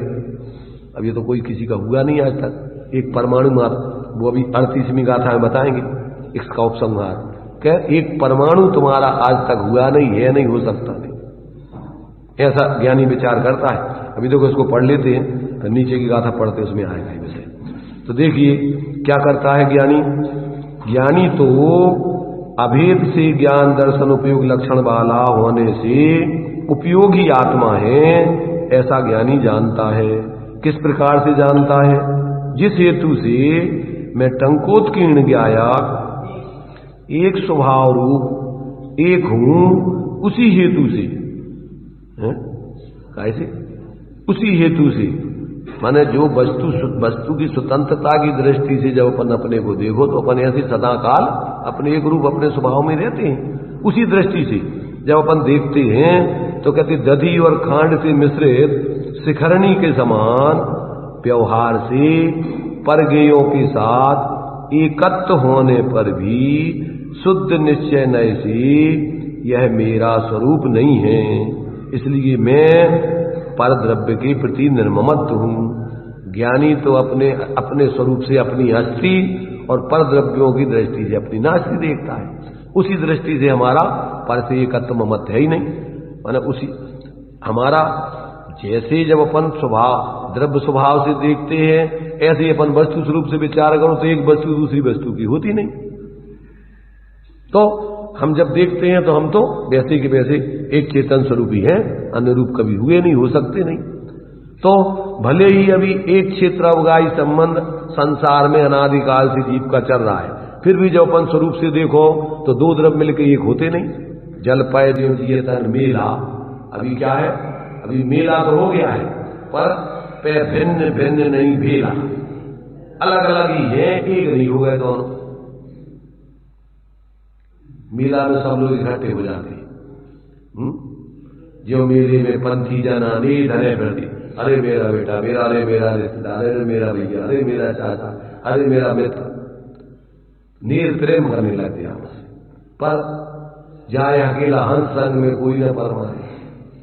A: अब ये तो कोई किसी का हुआ नहीं आज तक। एक परमाणु मात्र, वो अभी 38वीं गाथा में बताएंगे इसका उपसंहार, क्या एक परमाणु तुम्हारा आज तक हुआ नहीं है, नहीं हो सकता नहीं, ऐसा ज्ञानी विचार करता है। अभी देखो इसको पढ़ लेते हैं, तो नीचे की गाथा पढ़ते उसमें आएगा ये विषय। तो देखिए क्या करता है ज्ञानी। ज्ञानी तो अभेद से ज्ञान दर्शन उपयोग लक्षण वाला होने से उपयोगी आत्मा है, ऐसा ज्ञानी जानता है। किस प्रकार से जानता है? जिस हेतु से मैं टंकोत्कीर्ण ज्ञाया एक स्वभाव रूप एक हूं, उसी हेतु से, कैसे? उसी हेतु से, माने जो वस्तु की स्वतंत्रता की दृष्टि से जब अपन अपने को देखो तो अपन ऐसे सदा काल अपने एक रूप अपने स्वभाव में रहते हैं। उसी दृष्टि से जब अपन देखते हैं तो कहते दधी और खांड से मिश्रित शिखरणी के समान व्यवहार से परगेयों के साथ एकत्व होने पर भी शुद्ध निश्चय नय से यह मेरा स्वरूप नहीं है, इसलिए मैं परद्रव्य के प्रति निर्ममत्व हूं। ज्ञानी तो अपने अपने स्वरूप से अपनी हस्ती और परद्रव्यों की दृष्टि से अपनी नास्ति देखता है। उसी दृष्टि से हमारा पर से एकत्व ममत्व है ही नहीं। माने उसी हमारा जैसे जब अपन स्वभाव द्रव्य स्वभाव से देखते हैं ऐसे ही अपन वस्तु स्वरूप से विचार करो तो एक वस्तु दूसरी वस्तु की होती नहीं। तो हम जब देखते हैं तो हम तो वैसे के वैसे एक चेतन स्वरूप ही हैं, अन्य रूप कभी हुए नहीं, हो सकते नहीं। तो भले ही अभी एक क्षेत्रावगाही संबंध संसार में अनादिकाल से जीव का चल रहा है, फिर भी जब अपन स्वरूप से देखो तो दो द्रव्य मिलकर एक होते नहीं। जल पय देव जिये तन मेला, अभी क्या है, अभी मेला तो हो गया है पर पे भिन्न भिन्न नहीं भेला, अलग अलग ही है, एक नहीं हो गए दोनों। मेला में सब लोग इकट्ठे हो जाते हैं। जो मेले में पंथी जना नहीं धने फिरती, अरे मेरा बेटा, मेरा अरे मेरा रिश्तेदार, अरे मेरा भैया, अरे मेरा चाचा, अरे मेरा मित्र, नीर प्रेम करने लगते आपस। पर जाए अकेला हंस संग में कोई न परमाने।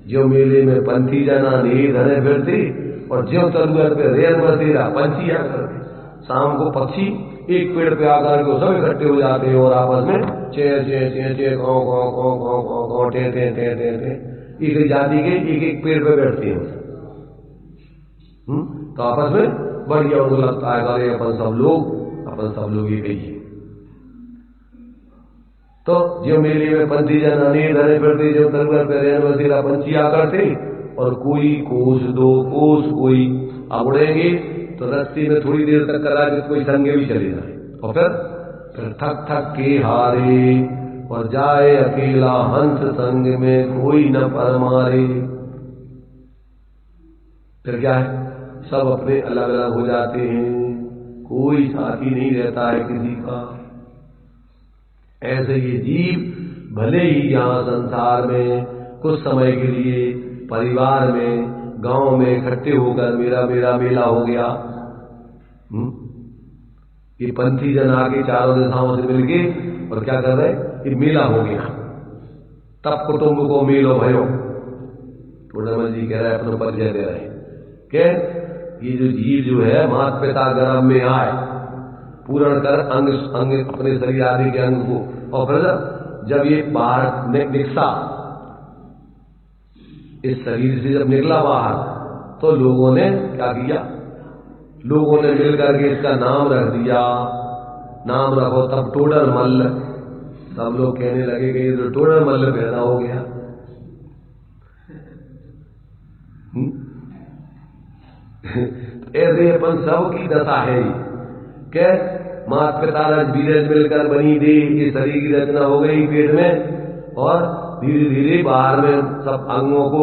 A: जो मेले में पंथी जना नहीं धने फिरती और ज्यों तलुअर पे रेल बसेरा पंछी आकर, शाम को पक्षी एक पेड़ पे आकर के सब इकट्ठे हो जाते हैं और आपस में चे चे चे चे गौ गौ गौ गौ गौ गौ टे टे टे टे टे एक जाति के एक एक पेड़ पे बैठते हैं। तो आपस में बढ़िया उनको लगता है अरे अपन सब लोग एक ही है। तो जो मेले में पंथी जना नहीं धने फिरते, जो तलुअर पे रेल बसेरा पंछी आकर थे और कोई कोस दो कोस कोई उड़ेंगे तो रस्ते में थोड़ी देर तक करा के कोई संगे भी चले जाए और फिर थक थक के हारे और जाए अकेला हंस संग में कोई न परमारे। फिर क्या है, सब अपने अलग अलग हो जाते हैं, कोई साथी नहीं रहता है किसी का। ऐसे ये जीव भले ही यहाँ संसार में कुछ समय के लिए परिवार में गांव में इकट्ठे होकर मेरा मेरा मेला हो गया, ये पंथी जन आके चारों दिशाओं से मिलके और क्या कर रहे, ये मेला हो गया, तब कुटुंब को मेलो भयो। टूर्नामेंट जी कह रहे हैं, अपना परिचय दे रहे हैं कि ये जो जीव जो है माता पिता गर्भ में आए, पूर्ण कर अंग अंग अपने शरीर आदि के अंग को, और फिर जब ये बाहर निकला, इस शरीर से जब निकला बाहर तो लोगों ने क्या किया, लोगों ने मिलकर के इसका नाम रख दिया। नाम रखो तब टोडर मल्ल, सब लोग कहने लगे कि ये तो टोडर मल्ल पैदा हो गया। ऐसे अपन सब की दशा है कि माता पिता बीरज मिलकर बनी दे, ये शरीर की रचना हो गई पेट में, और धीरे धीरे बाहर में सब अंगों को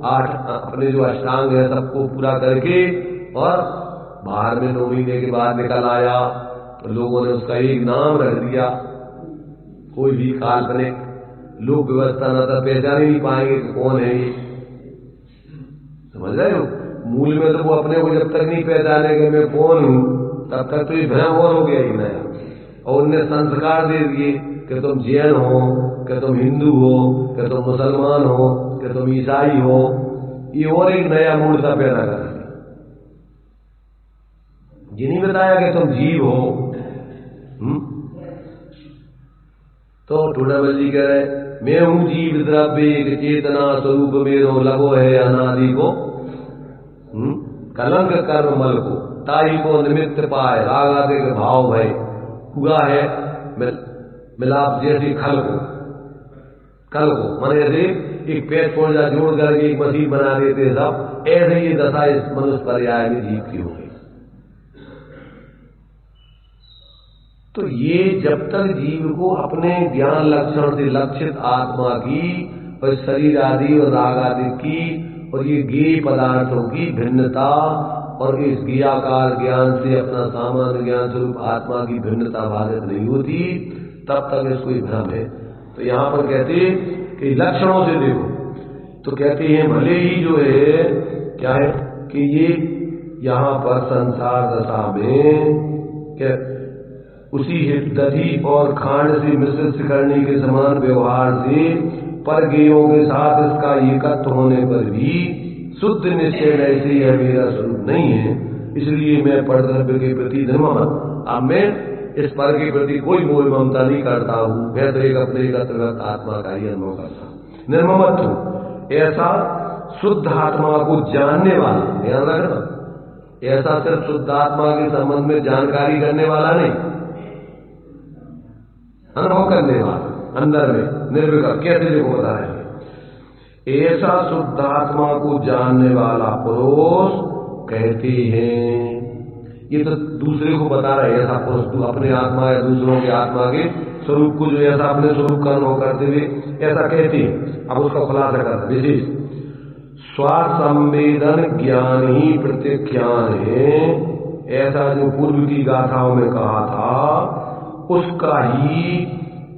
A: 8 अपने जो अष्टांग है सबको पूरा करके और बाहर में 2 महीने के बाद निकल आया तो लोगों ने उसका एक नाम रख दिया। कोई भी काल्पनिक लोक व्यवस्था न तो पहचान ही नहीं पाएंगे कि कौन है ये, समझ रहे हो। मूल में तो वो अपने को जब तक नहीं पहचानेंगे मैं कौन हूं, तब तक तो ये भ्रम और हो गया ही नया। और उनने संस्कार दे दिए कि तुम जैन हो, कि तुम हिंदू हो, कि तुम मुसलमान हो, कि तुम ईसाई हो, ये और एक नया मूर्ता पैदा कर दिया। जिन्हीं बताया कि तुम जीव हो। तो टूर्नामेंट जी कह रहे मैं हूं जीव द्रव्य एक चेतना स्वरूप मेरो लगो है अनादि को, कलंक कर्म मल को ताई को निमित्त पाए रागादिक भाव भय, हुआ है मिलाप जैसे खल को माने ऐसे एक पेड़ पौधा जोड़ करके एक मशीन बना देते सब, ऐसे ही दशा इस मनुष्य पर्याय में जीव की हो गई। तो ये जब तक जीव को अपने ज्ञान लक्षण से लक्षित आत्मा की और शरीर आदि और राग आदि की और ये ज्ञेय पदार्थों की भिन्नता और इस ज्ञाकार ज्ञान से अपना सामान्य ज्ञान स्वरूप आत्मा की भिन्नता बाधित नहीं होती, तब तक इसको ही भ्रम है। तो यहाँ पर कहते कि लक्षणों से देखो, तो कहते हैं भले ही जो है क्या है कि ये यहाँ पर संसार दशा में क्या उसी हित दधी और खांड से मिश्रित करने के समान व्यवहार से पर गेयों के साथ इसका एकत्व होने पर भी शुद्ध निश्चय ऐसे यह मेरा स्वरूप नहीं है, इसलिए मैं परद्रव्य के प्रति निर्मम, अब मैं इस पर के प्रति कोई मोह ममता नहीं करता हूँ, मैं तो एक अपने एकत्र आत्मा का ही अनुभव करता हूँ। निर्ममत्व ऐसा शुद्ध आत्मा को जानने वाला, ध्यान रखना, ऐसा सिर्फ शुद्ध आत्मा के संबंध में जानकारी करने वाला नहीं, अनुभव करने वाला, अंदर में निर्विकल्प। कैसे देखो बता रहे हैं, ऐसा शुद्ध आत्मा को जानने वाला पुरुष कहते हैं, ये तो दूसरे को बता रहे हैं, ऐसा पुरुष तू अपने आत्मा या दूसरों के आत्मा के स्वरूप को जो ऐसा अपने स्वरूप का अनुभव करते हुए ऐसा कहते हैं। अब उसका खुलासा करता विशेष स्वासंवेदन ज्ञान ही प्रत्यख्यान है, ऐसा जो पूर्व की गाथाओं में कहा था उसका ही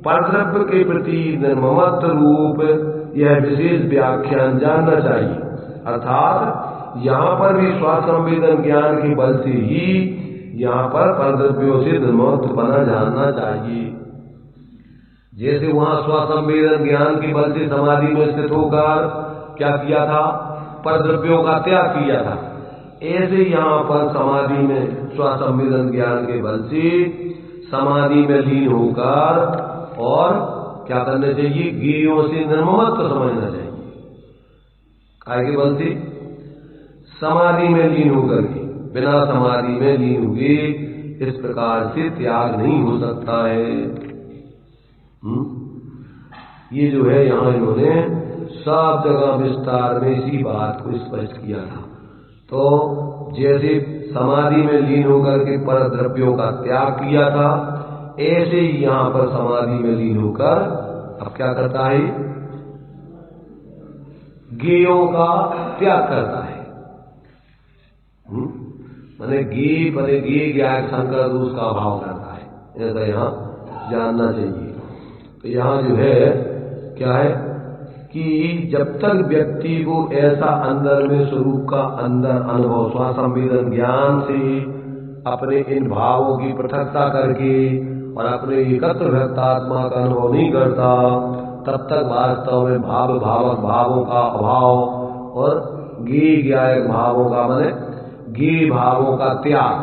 A: परद्रव्य के प्रति निर्ममत्व रूप यह विशेष व्याख्यान जानना चाहिए। अर्थात यहाँ पर भी स्वासंवेदन ज्ञान के बल से ही यहाँ पर परद्रव्यों से निर्ममत्व बना जानना चाहिए। जैसे वहां स्वासंवेदन ज्ञान के बल से समाधि में स्थित होकर क्या किया था, परद्रव्यों का त्याग किया था, ऐसे यहाँ पर समाधि में स्वासंवेदन ज्ञान के बल से समाधि में लीन होकर और क्या करना चाहिए, गेयों से निर्ममत्व समझना चाहिए। काय के बल से समाधि में लीन होकर के, बिना समाधि में लीन हुए इस प्रकार से त्याग नहीं हो सकता है। ये जो है यहाँ इन्होंने सब जगह विस्तार में इसी बात को स्पष्ट किया था। तो जैसे समाधि में लीन होकर के परद्रव्यों का त्याग किया था, ऐसे ही यहाँ पर समाधि में लीन होकर अब क्या करता है, गेयों का त्याग करता है। मैंने गे परे गे ज्ञा शंकर उसका अभाव करता है, ऐसा यहाँ जानना चाहिए। तो यहाँ जो है क्या है कि जब तक व्यक्ति को ऐसा अंदर में स्वरूप का अंदर अनुभव स्वासंवेदन ज्ञान से अपने इन भावों की पृथकता करके और अपने एकत्र आत्मा का अनुभव नहीं करता, तब तक वास्तव में भाव भावक भावों का अभाव और गे ज्ञायक भावों का माने गे भावों का त्याग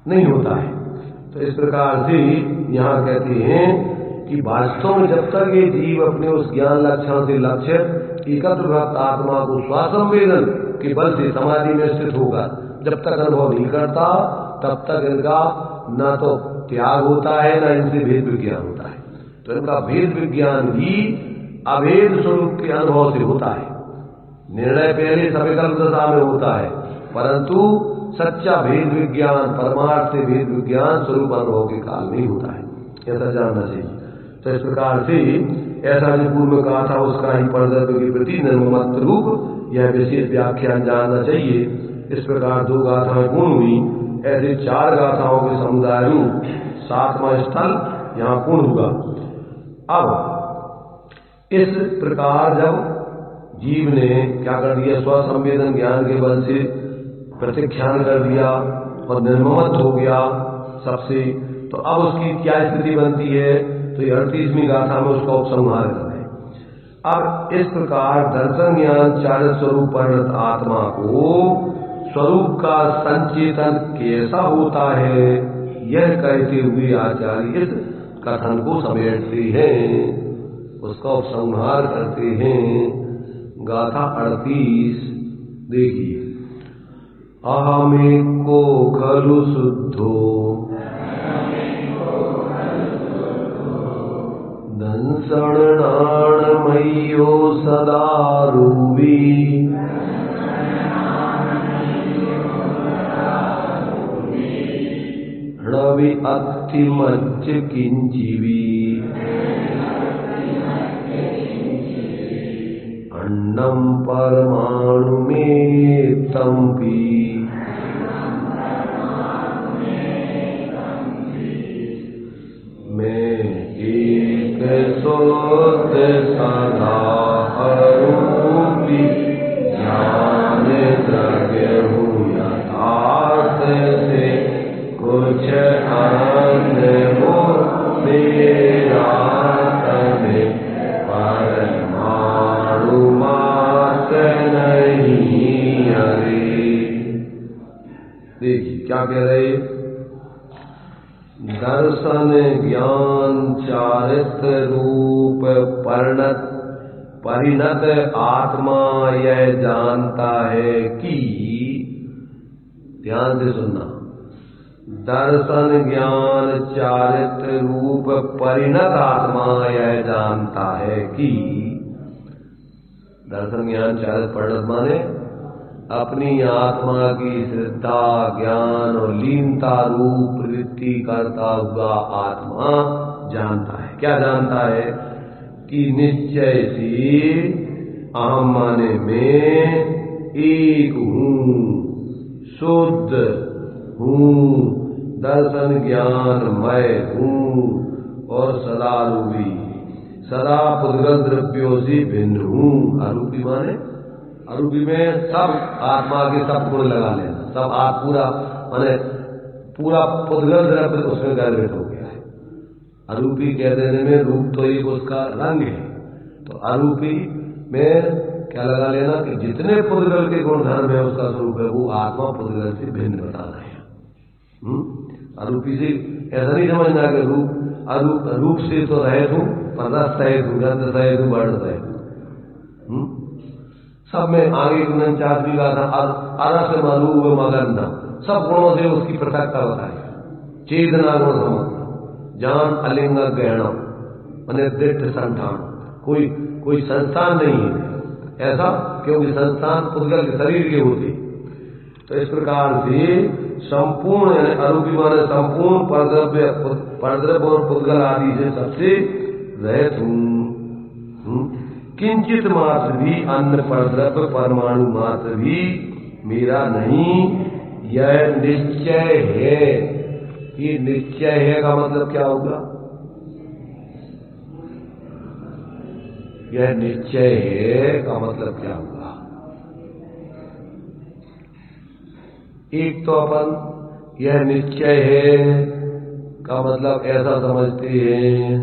A: नहीं होता है। तो इस प्रकार से यहाँ कहते हैं कि वास्तव में जब तक ये जीव अपने उस ज्ञान लक्षण से लक्षित एकत्र आत्मा को स्वासंवेदन के बल से समाधि में स्थित होगा जब तक अनुभव नहीं करता, तब तक इनका न तो त्याग होता है न इनसे भेद विज्ञान होता है। तो इनका भेद विज्ञान ही अभेद स्वरूप के अनुभव से होता है। निर्णय पहले सविकल्प दशा में होता है, परंतु सच्चा भेद विज्ञान परमार्थ से भेद विज्ञान स्वरूप अनुभव के काल में ही होता है, ऐसा जानना चाहिए। तो इस प्रकार से ऐसा जो पूर्व कहा था उसका ही परद्रव्य के प्रति निर्ममत्व रूप यह विशेष व्याख्यान जानना चाहिए। इस प्रकार 2 गाथाएं पूर्ण हुई, ऐसे 4 गाथाओं के समुदाय रूप 7वां स्थल यहाँ पूर्ण हुआ। अब इस प्रकार जब जीव ने क्या कर दिया, स्वसंवेदन ज्ञान के बल से प्रत्याख्यान कर दिया और निर्ममत्व हो गया सबसे, तो अब उसकी क्या स्थिति बनती है, तो 38वीं गाथा में उसका उपसंहार कर रहे हैं। अब इस प्रकार दर्शन ज्ञान चार स्वरूप परिणत आत्मा को स्वरूप का संचेतन कैसा होता है, यह कहते हुए आचार्य इस कथन को समेटते हैं, उसका उपसंहार करते हैं। गाथा 38 देखिए, अहमेको खलु शुद्धो दंसणाणमय्यो सदारूवी णवि अत्थिमज्ज किंचिवी अन्नम परमाणु में तंपी शुद्ध सदा अरूपी ज्ञान द्रव्यहु यथार्थ से कुछ अन्य मेरा तमे परमाणु मात्र नहीं हरे। देखिए क्या कह रहे, दर्शन ज्ञान चारित्र रूप परिणत आत्मा यह जानता है कि, ध्यान से सुनना, दर्शन ज्ञान चारित्र रूप परिणत आत्मा यह जानता है कि, दर्शन ज्ञान चारित्र परिणत माने अपनी आत्मा की श्रद्धा ज्ञान और लीनता रूप वृत्ति करता हुआ आत्मा जानता है। क्या जानता है कि निश्चय से अहम माने में एक हूँ, शुद्ध हूँ, दर्शन ज्ञान मैं हूँ और सदा रूपी, सदा पुद्गल द्रव्यों से भिन्न हूँ। अरूपी माने अरूपी में सब आत्मा के सब गुण लगा लेना, सब आप पूरा माने पूरा पुद्गल द्रव्य उसमें गर्भित हो गया है। अरूपी कह देने में रूप तो एक उसका रंग है, तो अरूपी में क्या लगा लेना कि जितने पुद्गल के गुण धर्म है उसका स्वरूप है वो आत्मा पुद्गल से भिन्न बताना है। अरूपी से ऐसा नहीं समझना कि रूप से तो रहे तू, रस सहे तू, गंध सहे तू, वर्ण सहे तू, सब में आगे चार भी कहा था, अरस मरूप मगंध, सब गुणों से उसकी पृथकता बताई। चेतना गुण समझना, जान अलिंग गहणम माने दृढ़ संठान, कोई संस्थान नहीं है ऐसा, क्योंकि संस्थान पुद्गल के शरीर के होते। तो इस प्रकार से संपूर्ण अरूपी माने संपूर्ण परद्रव्य और पुद्गल आदि से सबसे रहित हूँ। किंचित मात्र भी अन्य परद्रव्य परमाणु मात्र भी मेरा नहीं, यह निश्चय है। ये निश्चय है का मतलब क्या होगा? यह निश्चय है का मतलब क्या होगा? एक तो अपन यह निश्चय है का मतलब ऐसा समझते हैं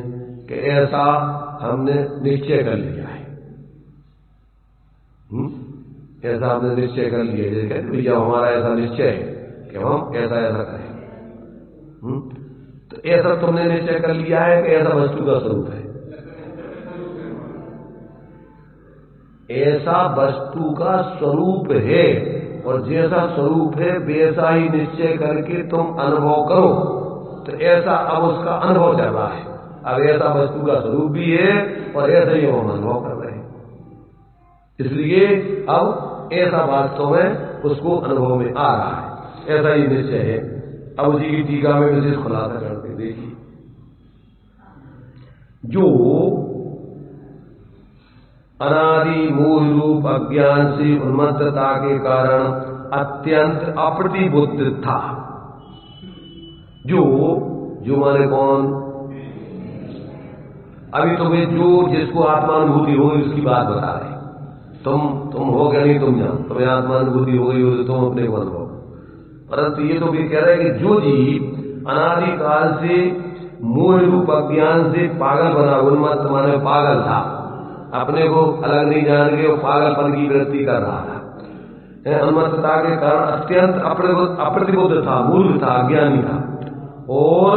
A: कि ऐसा हमने निश्चय कर लिया है। ऐसा हमने निश्चय कर लिया, जैसे भैया हमारा ऐसा निश्चय है कि हम ऐसा ऐसा करें। तो ऐसा तुमने निश्चय कर लिया है कि ऐसा वस्तु का स्वरूप है, ऐसा वस्तु का स्वरूप है, और जैसा स्वरूप है वैसा ही निश्चय करके तुम अनुभव करो। तो ऐसा अब उसका अनुभव चल रहा है, अब ऐसा वस्तु का स्वरूप भी है और ऐसा ही हम अनुभव कर रहे हैं। इसलिए अब ऐसा वास्तव में उसको अनुभव में आ रहा है, ऐसा ही निश्चय है। अब उसी की टीका में विशेष खुलासा करते देखिए, जो अनादि मूल रूप अज्ञान से उन्मत्तता के कारण अत्यंत अप्रतिबुद्ध था, जो माने कौन? अभी तुम्हें जो जिसको आत्मानुभूति होगी उसकी बात बता रहे। तुम हो गया नहीं, तुम जान, तुम्हें आत्मानुभूति हो गई हो तो तुम अपने को अनुभव। परंतु ये तो भी कह रहे हैं कि जो जीव अनादिकाल से मूल रूप अज्ञान से पागल बना, उन्मत्त माने पागल था, अपने को अलग नहीं जान के वो पागलपन की वृत्ति कर रहा था, उन्मत्तता के कारण अत्यंत अप्रतिबुद्ध था, मूर्ख था, अज्ञानी था। और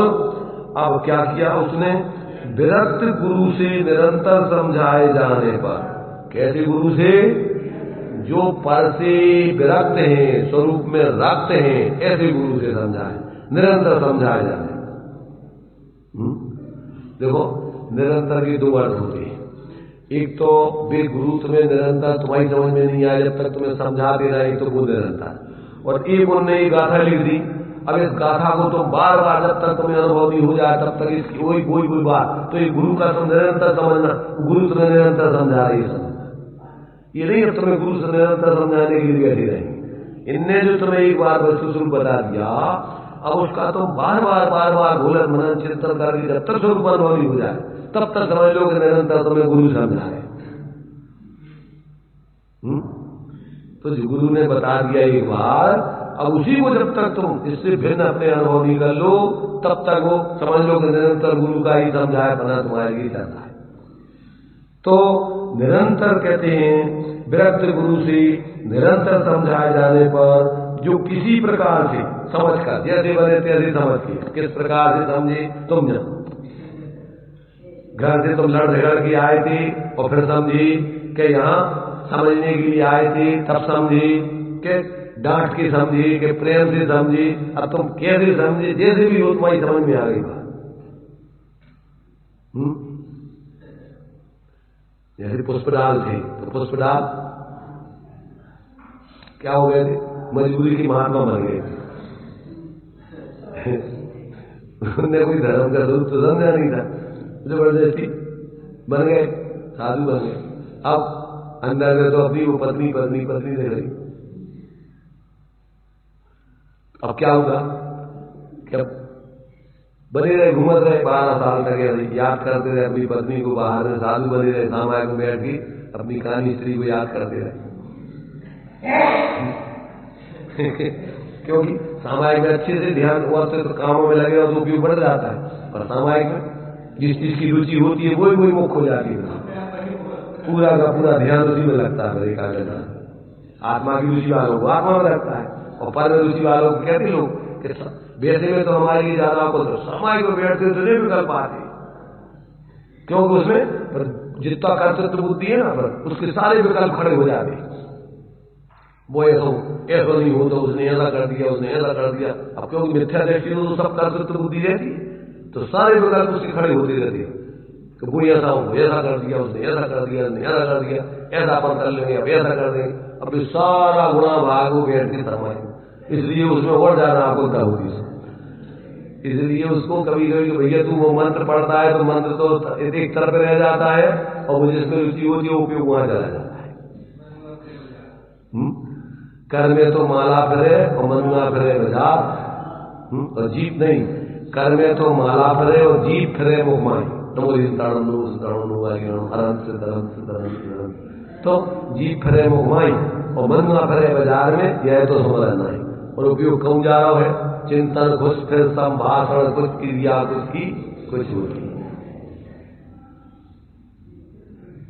A: अब क्या किया उसने? विरक्त गुरु से निरंतर समझाए जाने पर, कैसे गुरु से? जो पर से विरक्त हैं, स्वरूप में रक्त हैं, ऐसे गुरु से समझाए, निरंतर समझाए जाने। देखो निरंतर के दो अर्थ होते हैं, एक तो वे गुरु तुम्हें निरंतर तुम्हारी समझ में नहीं आए जब तक तुम्हें समझाते रहे, तो वो निरंतर। और एक उन्होंने एक गाथा लिख दी, अब इस गाथा को तुम बार बार जब तक तुम्हें अनुभव नहीं हो जाए तब तक इसकी कोई बात, तो ये गुरु का तुम निरंतर समझना, गुरु तुम्हें निरंतर समझा रही है समझना। ये नहीं अब तुम्हें गुरु से निरंतर समझाने के लिए बैठे रहेंगे। इनने जो तुम्हें एक बार वस्तु स्वरूप बता दिया, अब उसका तो बार बार भूलन मनन चिंतन करके जब तक स्वरूप अनुभव नहीं हो जाए तब तक समझ लो कि निरंतर तुम्हें गुरु समझाए। तो जो गुरु ने बता दिया एक बार, अब उसी को जब तक तुम इससे भिन्न अपने अनुभव नहीं कर लो तब तक वो समझ लो कि निरंतर गुरु का ही समझाए बना तुम्हारे लिए चलता है। तो निरंतर कहते हैं विरक्त गुरु से निरंतर समझाए जाने पर जो किसी प्रकार से समझ कर जैसे बने तैसे समझ के किस प्रकार से समझे तुम जानो। घर से तुम लड़ झगड़ के आए थे और फिर समझे कि यहाँ समझने के लिए आए थे, तब समझे कि डांट के समझे कि प्रेम से समझे। अब तुम कैसे समझे, जैसे भी हो तुम्हारी समझ में आ गई बात। जैसे पुष्पडाल थे तो पुष्पडाल क्या हो गए थे, मजबूरी की महात्मा बन गए थे। उन्होंने कोई धर्म का स्वरूप तो समझा नहीं था, जबरदस्ती बन गए, साधु बन गए। अब अंदर में तो अपनी वो पत्नी रह रही। अब क्या होगा, क्या बने रहे घूमत रहे 12 साल तक, याद करते रहे अपनी पत्नी को, बाहर में साधु बने रहे, सामायिक में बैठ के अपनी कहानी स्त्री को याद करते रहे। क्योंकि सामायिक में अच्छे से ध्यान और से तो कामों में लगे और तो उपयोग बढ़ जाता है, पर सामायिक में जिस चीज की रुचि होती है वही मुख्य हो जाती है, पूरा का पूरा ध्यान उसी में लगता है। एकाग्रता आत्मा की रुचि वालों को आत्मा में लगता है और पर में रुचि वालों को कहते लोग कि वैसे में तो हमारे लिए ज्यादा को तो सामायिक में बैठते तो नहीं विकल्प आते, क्योंकि उसमें जितना कर्तृत्व बुद्धि है ना पर उसके सारे विकल्प खड़े हो जाते। वो ऐसा नहीं हो तो उसने ऐसा कर दिया, उसने ऐसा कर दिया। अब क्योंकि मिथ्या दृष्टि में तो सब कर्तृत्व बुद्धि रहती है तो सारे विकल्प उसके खड़े होते रहते हैं कि वो ऐसा हो, ऐसा कर दिया, उसने ऐसा कर दिया, उसने ऐसा कर दिया, ऐसा अपन कर लेंगे, अब ऐसा कर देंगे। अब सारा गुणा भाग वो बैठ के समय, इसलिए उसमें और ज्यादा आकुलता होती है। इसलिए उसको कभी कभी भैया तू वो मंत्र पढ़ता है तो मंत्र तो एक तरफ रह जाता है और वो जिसमें रुचि होती है उपयोग वहां चला जाता है। कर में तो माला फिरे और मनुआ फिरे बाजार, और जीत नहीं। कर में तो माला फिरे और जीत फिरे मुखमाई। तो जीत फिरे मुखमाई और मनुआ फिरे बाजार में, यह तो समझना है। और उपयोग कौन जा रहा है, चिंतन कुछ फिर संभाषण कुछ क्रिया कुछ होती।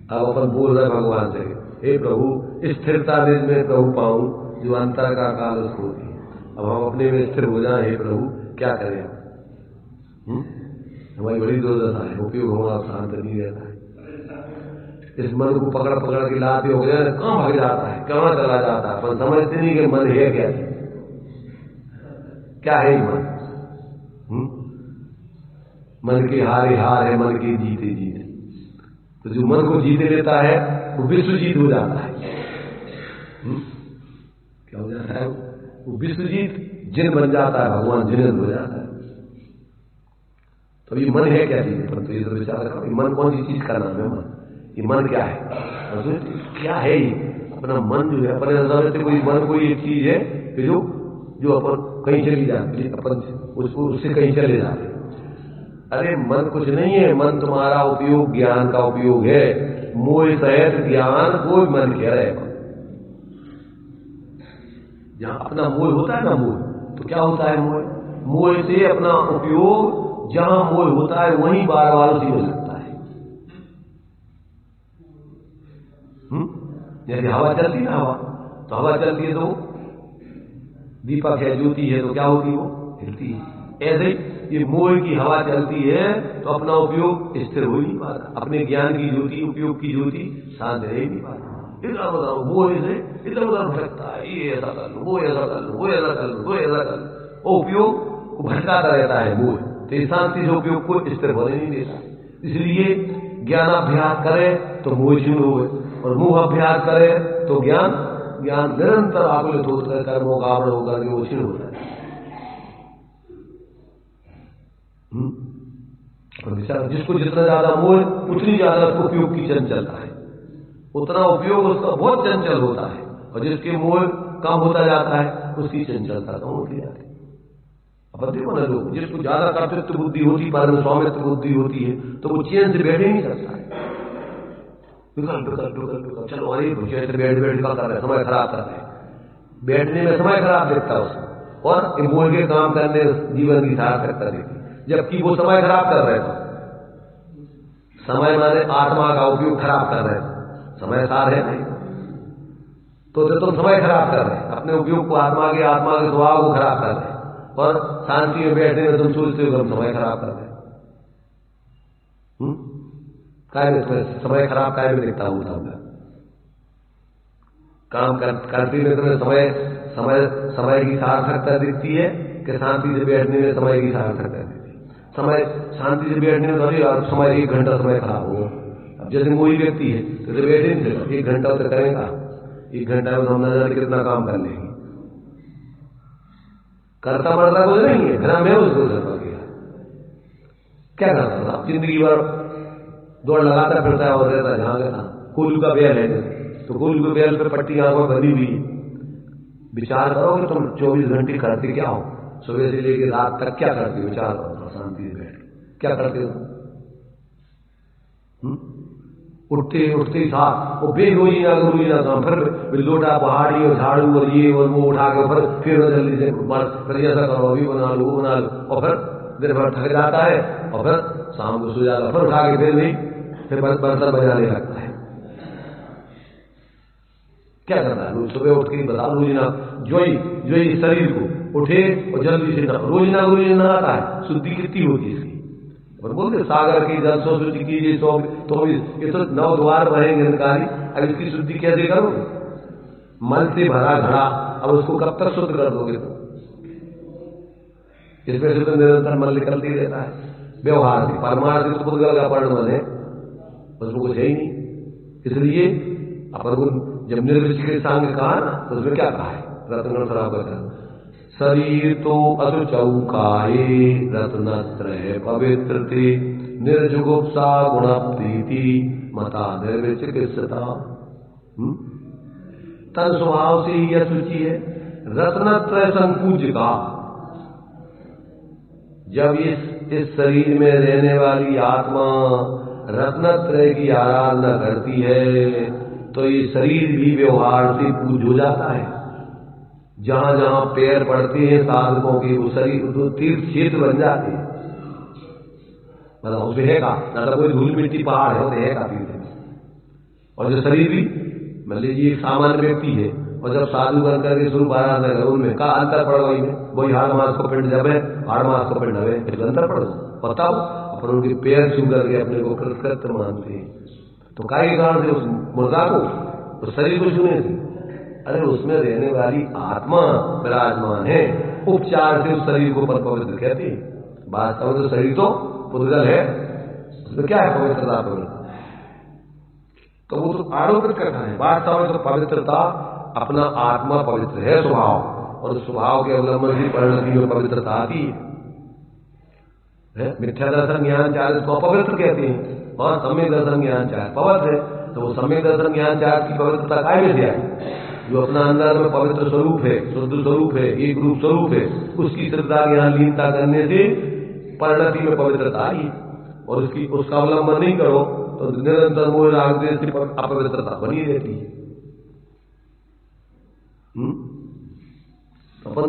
A: अब अपन बोल रहे भगवान से, हे प्रभु स्थिरता निज में प्रभु पाऊं जो अंतर का काल उसको होती है। अब हम अपने में स्थिर हो जाए, हे प्रभु क्या करें। हमारी बड़ी दुर्दशा है, उपयोग हमारा शांत नहीं रहता है। इस मन को पकड़ के लाते हो गया, कहाँ भाग जाता है, कहाँ चला जाता है। पर समझते नहीं कि मन है क्या है मन। मन के हारे हार है, मन के जीते जीत। तो जो मन को जीते लेता है वो विश्वजीत हो जाता है। क्या हो जाता है वो विश्वजीत, जिन बन जाता है, भगवान जिन हो जाता है। तो ये मन है क्या चीज है, परंतु ये तो विचार करो, मन कौन सी चीज का नाम है। मन, ये मन क्या है, क्या है ये अपना मन जो है। अपने नजर से कोई मन कोई एक चीज है कि जो अपन कहीं चली जाती है, अपन उसको उससे कहीं चले जाते। अरे मन कुछ नहीं है, मन तुम्हारा उपयोग ज्ञान का उपयोग है। मोह सहित ज्ञान कोई मन कह रहे। जहां अपना मोह होता है ना, मोह तो क्या होता है, मोह से अपना उपयोग जहां मोह होता है वहीं बार बार उसी में लगता है। जैसे हवा चलती है, हवा चलती है तो दीपक है, ज्योति है, तो क्या होगी, वो हिलती है। ऐसे ये मोह की हवा चलती है तो अपना उपयोग स्थिर हो ही नहीं पाता। अपने ज्ञान की ज्योति, उपयोग की ज्योति शांत रह ही नहीं पाता। इधर बताओ मोह से इधर उधर भटकता है, ये ऐसा कर लो, वो ऐसा कर लो, वो ऐसा कर लो, वो ऐसा कर लो। वो उपयोग भटकाता रहता है मोह, तो शांति से उपयोग को स्थिर होने नहीं देता। इसलिए ज्ञानाभ्यास करे तो मोह क्षीण हो, और मोह अभ्यास करे तो ज्ञान निरंतर आकुलित होता है, कर्मों का आवरण होकर के वो क्षीण होता है। जिसको जितना ज्यादा मोह उतनी ज्यादा उसको उपयोग की चंचलता है, उतना उपयोग उसका बहुत चंचल होता है। और जिसके मोह कम होता जाता है उसकी चंचलता कम होती जाती है। अपन देखो ना लोग, जिसको ज्यादा कर्तृत्व बुद्धि होती, पर में स्वामित्व बुद्धि होती है, तो वो चैन से बैठे नहीं सकता है। चलो अरे चैन से बैठ बैठ का कर रहे, समय खराब कर रहे, बैठने में समय खराब दिखता है उसको, और बोल के काम करने जीवन की सार्थकता देती, जबकि वो समय खराब कर रहे थे। समय माने आत्मा का उपयोग खराब कर रहे थे, समय सार है नहीं, तो तुम समय खराब कर रहे, अपने उपयोग को आत्मा के स्वभाव को खराब कर रहे, और शांति में बैठने में तुम सोचते हो तुम समय खराब कर रहे। काय में तुम्हें समय खराब काय में दिखता हूं? काम करते में तुम्हें समय की सार्थकता दिखती है कि शांति से बैठने में समय की सार्थकता दिखती है? समय शांति से बैठने में तो यार समय 1 घंटा समय खराब हो। अब जैसे कोई व्यक्ति है तो बैठे नहीं चलेगा, 1 घंटा तो करेगा, 1 घंटा में हम न जाने कितना काम कर लेंगे, करता पड़ता कुछ नहीं है, फिर मैं उसको गया क्या करता था, जिंदगी भर दौड़ लगाता फिरता है और रहता जहां गया। कोल्हू का बेल है तो कोल्हू के बेल पे पट्टी आंखों बनी हुई, विचार करो कि तुम 24 घंटे करते क्या हो, सुबह से लेकर रात तक क्या करते हो, विचार करो शांति से बैठ क्या करते हो। उठते ही साथ वो बेरोजी ना काम, फिर लोटा पहाड़ी और झाड़ू और ये और वो उठा के फिर जल्दी से फिर ऐसा करो, अभी बना लो वो बना लो, और फिर दिन भर थक जाता है, और फिर शाम को सो जाता, फिर उठा के फिर बर्तन बजाने लगता है। क्या करता है? सुबह उठ के बता रोजना जो ही शरीर को उठे और जल्दी से रोजना नहाता है, शुद्धि कितनी होती है इसकी। और बोलते सागर की जल सो शुद्धि कीजिए, तो ये तो 9 द्वार बनेंगे निकाली, अब इसकी शुद्धि कैसे करोगे? मन से भरा घड़ा, अब उसको कब तक शुद्ध कर दोगे? तो इसमें से तो निरंतर मन निकलती रहता है। व्यवहार से परमार्थ तो खुद का पर्ण मन है, उसमें कुछ है ही नहीं। इसलिए अपन को जब निर्विचिकित सांग कहा ना, तो उसमें क्या कहा है? रत्न खराब कर शरीर तो असुचौकाये रत्नत्रय पवित्र थे, निर्जुगुप्सा गुण प्रीति मता निर्विचिकित्सता। तन स्वभाव से ही असुचि है, रत्नत्रय संपूज्य का। जब इस शरीर में रहने वाली आत्मा रत्नत्रय की आराधना करती है तो ये शरीर भी व्यवहार से पूज्य हो जाता है। जहां जहां पैर पड़ते हैं साधकों के, वो शरीर तीर्थ क्षेत्र बन जाते हैं। मतलब उसमें है का मतलब कोई धूल मिट्टी पहाड़ होते है का तीर्थ। और जो शरीर भी मान लीजिए एक सामान्य व्यक्ति है, और जब साधु बन करके स्वरूप आराधना करो, उनमें का अंतर पड़ वही में, वही हाड़ मास को पिंड जब है, हाड़ मास को पिंड हवे, फिर अंतर पड़ो बताओ। अपन उनके पैर छू करके अपने को कृतकृत्य मानते हैं, तो काय के कारण से उस मुर्दा को, उस शरीर को छूने से? अरे उसमें रहने वाली आत्मा विराजमान है, उपचार से उस शरीर को पवित्र कहते हैं। वास्तव में तो शरीर तो पुद्गल है, उसमें क्या है पवित्रता? पवित्रता तो वो तो आरोपित करना है। वास्तव में तो पवित्रता अपना आत्मा पवित्र है स्वभाव, और स्वभाव के अवलंबन की परिणति में पवित्रता आती है। मिथ्या दर्शन ज्ञान चार्य को अपवित्र कहते हैं, और सम्यक दर्शन ज्ञान चार्य पवित्र है। तो वो सम्यक दर्शन ज्ञान चार्य की पवित्रता काय में से आई? जो अपना अंदर में पवित्र स्वरूप है, शुद्ध स्वरूप है, एक रूप स्वरूप है, उसकी श्रद्धा ज्ञान लीनता करने से परिणति में पवित्रता आई। और उसका अवलंबन नहीं करो तो निरंतर मोह राग द्वेष से अपवित्रता बनी रहती है। अपन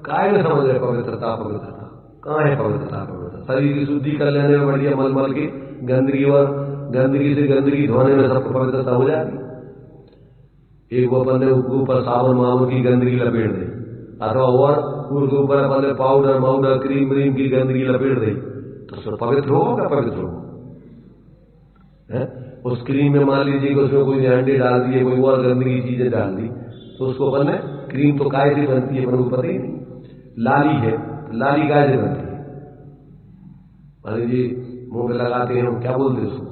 A: काय में समझ रहे पवित्रता? पवित्रता कहाँ है? पवित्रता शरीर की शुद्धि कर लेने में बढ़िया मल की गंदगी से गंदगी धोने में सबको पवित्रता हो जाती। एक वो अपन ने ऊपर साबुन माबुन की गंदगी लपेट दे, अथवा और उसके ऊपर अपन ने पाउडर क्रीम की गंदगी लपेट दे, तो पवित्र होगा? पवित्र होगा? उस क्रीम में मान लीजिए कि उसमें कोई अंडे डाल दिए, कोई और गंदगी चीजें डाल दी, तो उसको अपन ने क्रीम तो काय से बनती है अपन को पता ही नहीं। लाली है, लाली काय से बनती है? मान लीजिए मुंह में लगाते हैं, क्या बोलते हैं उसको?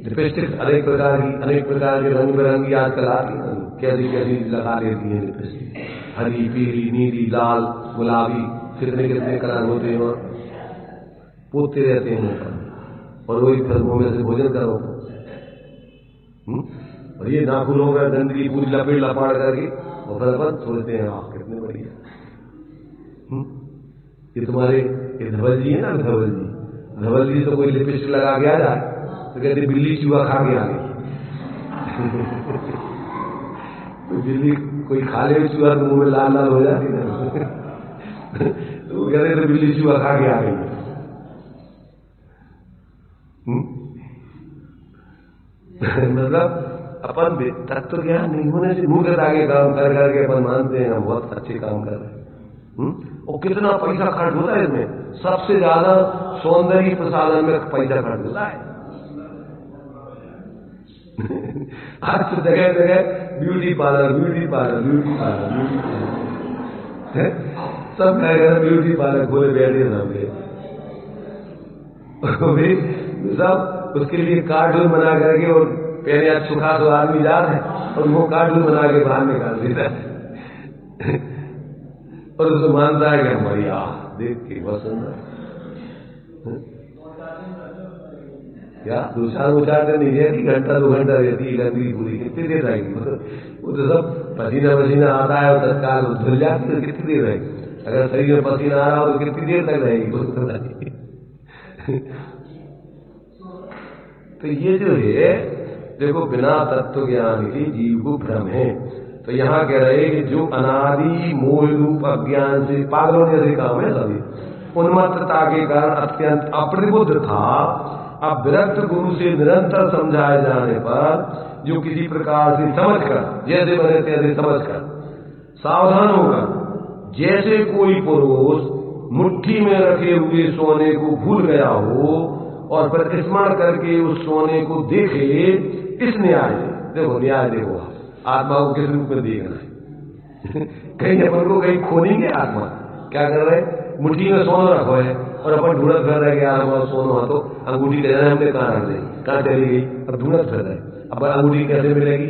A: लिपस्टिक अनेक प्रकार के रंग बिरंगी आजकल आती है, कैसी लगा लेती है लिपस्टिक, हरी, पीली, नीली, लाल, गुलाबी, कितने कलर होते हैं, और पोतते रहते हैं मुंह पर, और वही फिर मुंह में से भोजन करो। और ये नाखूनों में गंदगी पूरी लपेट लपाड़ करके, और फिर अपन सोचते हैं आप कितने बढ़िया। ये तुम्हारे ये धवल जी है ना, धवल जी तो कोई लिपस्टिक लगा के आ जाए तो कहते बिल्ली चूहा खा के आ गई। तो बिल्ली कोई खा ले चूहा तो मुंह में लाल लाल हो जाती है तो वो कहते तो बिल्ली चूहा खा के आ गई। मतलब अपन तत्व ज्ञान नहीं होने से मूर्खता के काम कर करके अपन मानते हैं हम बहुत अच्छे काम कर रहे हैं। और कितना पैसा खर्च होता है इसमें, सबसे ज्यादा सौंदर्य प्रसाधन में पैसा खर्च होता है। आज तो जगह जगह ब्यूटी पार्लर सब ब्यूटी पार्लर खोले बैठे सबके सब उसके लिए कार्टून बना करके और पहले आज सुखा तो आदमी जा रहे हैं और वो कार्टून बना के बाहर निकाल देता है और उसको मानता है कि हमारी देख के बहुत सुंदर क्या दो चार दिन नहीं रहती, घंटा 2 घंटा रहती है, गंदगी पूरी कितनी देर रहेगी? वो तो सब पसीना आता है और तत्काल धुल जाती है, कितनी देर रहेगी? अगर शरीर में पसीना आ रहा हो तो कितनी देर तक रहेगी? तो ये जो है देखो बिना तत्व ज्ञान के जीव को भ्रम है। तो यहाँ कह रहे कि जो अनादि मोह रूप अज्ञान से पागलों जैसे काम है सभी उन्मत्तता के कारण अत्यंत अप्रबुद्ध था, अब विरक्त गुरु से निरंतर समझाए जाने पर जो किसी प्रकार से समझकर जैसे बने तैसे समझकर सावधान होगा, जैसे कोई पुरुष मुट्ठी में रखे हुए सोने को भूल गया हो और फिर स्मरण करके उस सोने को देखे, इस न्याय देखो आत्मा को किस रूप में देखना है। कहीं अपन को कहीं खोनेंगे आत्मा, क्या कर रहे हैं? मुट्ठी में सोना रखो है और अपन ढूंढत कर रहे यार हमारा सोना हो तो अंगूठी ले जाए, हमने कहाँ रख दी, कहाँ चली गई, और ढूंढत कर रहे अब अंगूठी कैसे मिलेगी?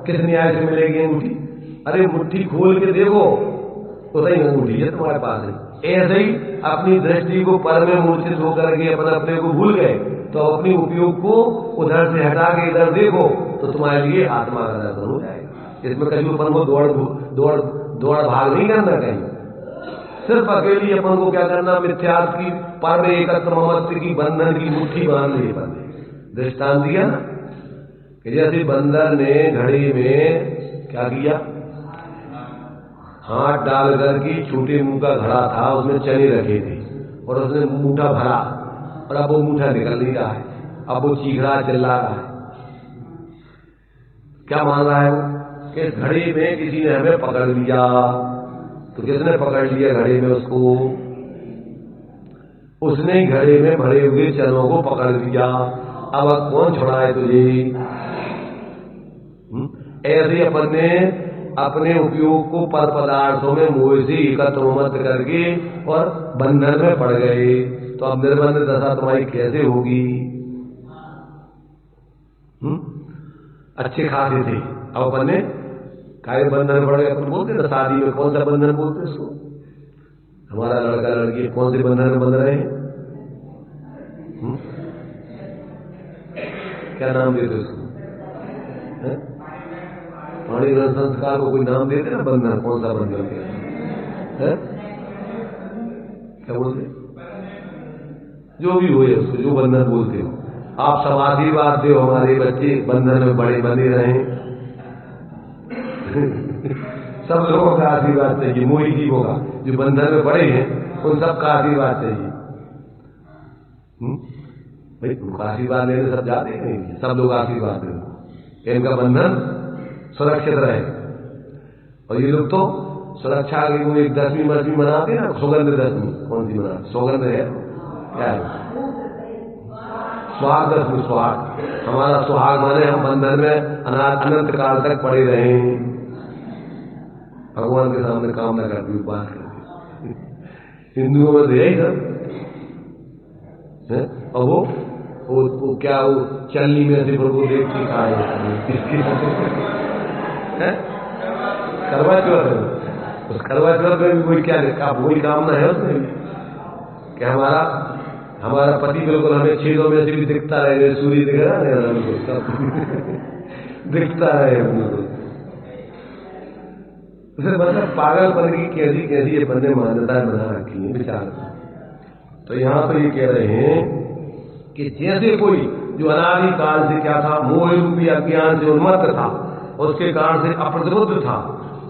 A: किस न्याय से मिलेगी अंगूठी? अरे मुट्ठी खोल के देखो तो सही अंगूठी है तुम्हारे पास है। ऐसे ही अपनी दृष्टि को पर में मूर्छित होकर के अपने को भूल गए तो अपनी उपयोग को उधर से हटा के इधर देखो तो तुम्हारे लिए आत्मा का दर्शन हो जाएगा। इसमें कहीं अपन को दौड़ भाग नहीं करना, कहीं सिर्फ अकेली अपन को क्या करना, मिथ्यार्थ की पर में एकत्र ममत्व की बंधन की मुट्ठी बांध ली। दृष्टांत दिया ना कि जैसे बंदर ने घड़ी में क्या किया, हाथ डालकर की छोटे मुंह का घड़ा था उसमें चने रखे थे और उसने मूठा भरा और अब वो मूठा निकल नहीं रहा है, अब वो चीख रहा चिल्ला रहा है। क्या मान रहा है वो कि घड़ी में किसी ने हमें पकड़ लिया। तो किसने पकड़ लिया घड़ी में उसको? उसने ही घड़ी में भरे हुए चनों को पकड़ लिया। अब कौन छुड़ाए तुझे? ऐसे अपन ने अपने उपयोग को पर पदार्थों में मोह से एकत्र मत करके और बंधन में पड़ गए, तो अब निर्बंध दशा तुम्हारी कैसे होगी? अच्छे खाते थे, अब अपन ने काय बंधन में पड़ गए। अपन बोलते ना शादी में कौन सा बंधन बोलते उसको? हमारा लड़का लड़की कौन से बंधन में बंध रहे हैं? क्या नाम देते उसको? पाणी ग्रंथ संस्कार को कोई नाम देते ना बंधन, कौन सा बंधन है? क्या बोलते? जो भी हो उसको जो बंधन बोलते हो आप, सब आशीर्वाद दो हमारे बच्चे बंधन में बड़े बने रहे। सब लोगों का आशीर्वाद चाहिए, मोही जीवों का जो बंधन में बड़े हैं उन सबका आशीर्वाद चाहिए। भाई उनका आशीर्वाद लेने सब जाते हैं, सब लोग आशीर्वाद दें इनका बंधन सुरक्षित रहे। और ये लोग तो सुरक्षा की वो एक 10वीं मनाते हैं ना, सुगंध 10वीं कौन सी मनाते? सुगंध है क्या है? सुहाग 10वीं सुहाग। हमारा सुहाग माने हम बंधन में अनंत काल तक पड़े रहे, भगवान के सामने कामना करती बात करती। हिंदुओं में तो यही सब। और वो क्या वो चलनी में से प्रभु देव की खाए करवा चौथ है। उस करवा चौथ में भी कोई क्या वही कामना है उसमें कि हमारा पति बिल्कुल हमें छेदों में से भी दिखता रहे, सूर्य दिख रहा है हमको सब दिखता रहे हमको। मतलब पागलपन की कैसी कैसी ये बंदे मान्यताएं बना रखी है विचार। तो यहाँ तो ये कह रहे हैं कि जैसे कोई जो अनादि काल से क्या था, मोह रूपी अज्ञान से उन्मत्त था, उसके कारण से अप्रतिबद्ध था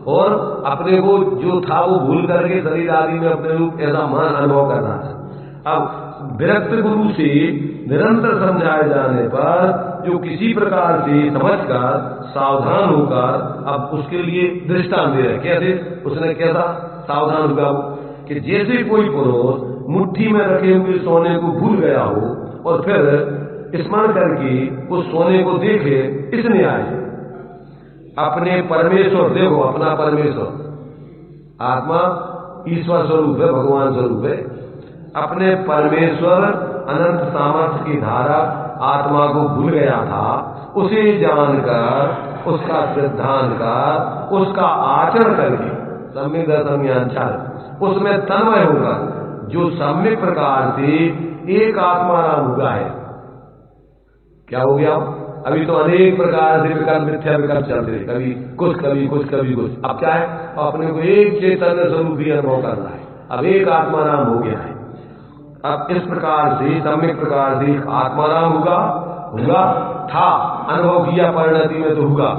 A: और अपने को जो था वो भूल करके शरीर आदि में अपने रूप ऐसा मान अनुभव कर रहा था। अब विरक्त गुरु से निरंतर समझाए जाने पर जो किसी प्रकार से समझकर सावधान होकर अब उसके लिए दृष्टांत दे रहे। कैसे उसने कैसा सावधान होगा कि जैसे कोई पुरुष मुट्ठी में रखे हुए सोने को भूल गया हो और फिर स्मरण करके उस सोने को देखे, इसने आए अपने परमेश्वर, देखो अपना परमेश्वर आत्मा ईश्वर स्वरूप है, भगवान स्वरूप है, अपने परमेश्वर अनंत सामर्थ्य की धारा आत्मा को भूल गया था, उसे जानकर उसका सिद्धांत कर उसका आचरण करके सम्यक दर्शन ज्ञान चार उसमें तन्मय होगा, जो सम्यक प्रकार से एक आत्मा नाम हुआ है। क्या हो गया? अभी तो अनेक प्रकार से विकल्प मिथ्या विकल्प चल रहे, कभी कुछ कभी कुछ कभी कुछ। अब क्या है? अपने को एक चैतन्य स्वरूप ही अनुभव कर रहा है, अब एक आत्मा नाम हो गया है। अब इस प्रकार से सम्यक प्रकार से एक आत्मा नाम हुआ था, अनुभव किया परिणति में तो हुआ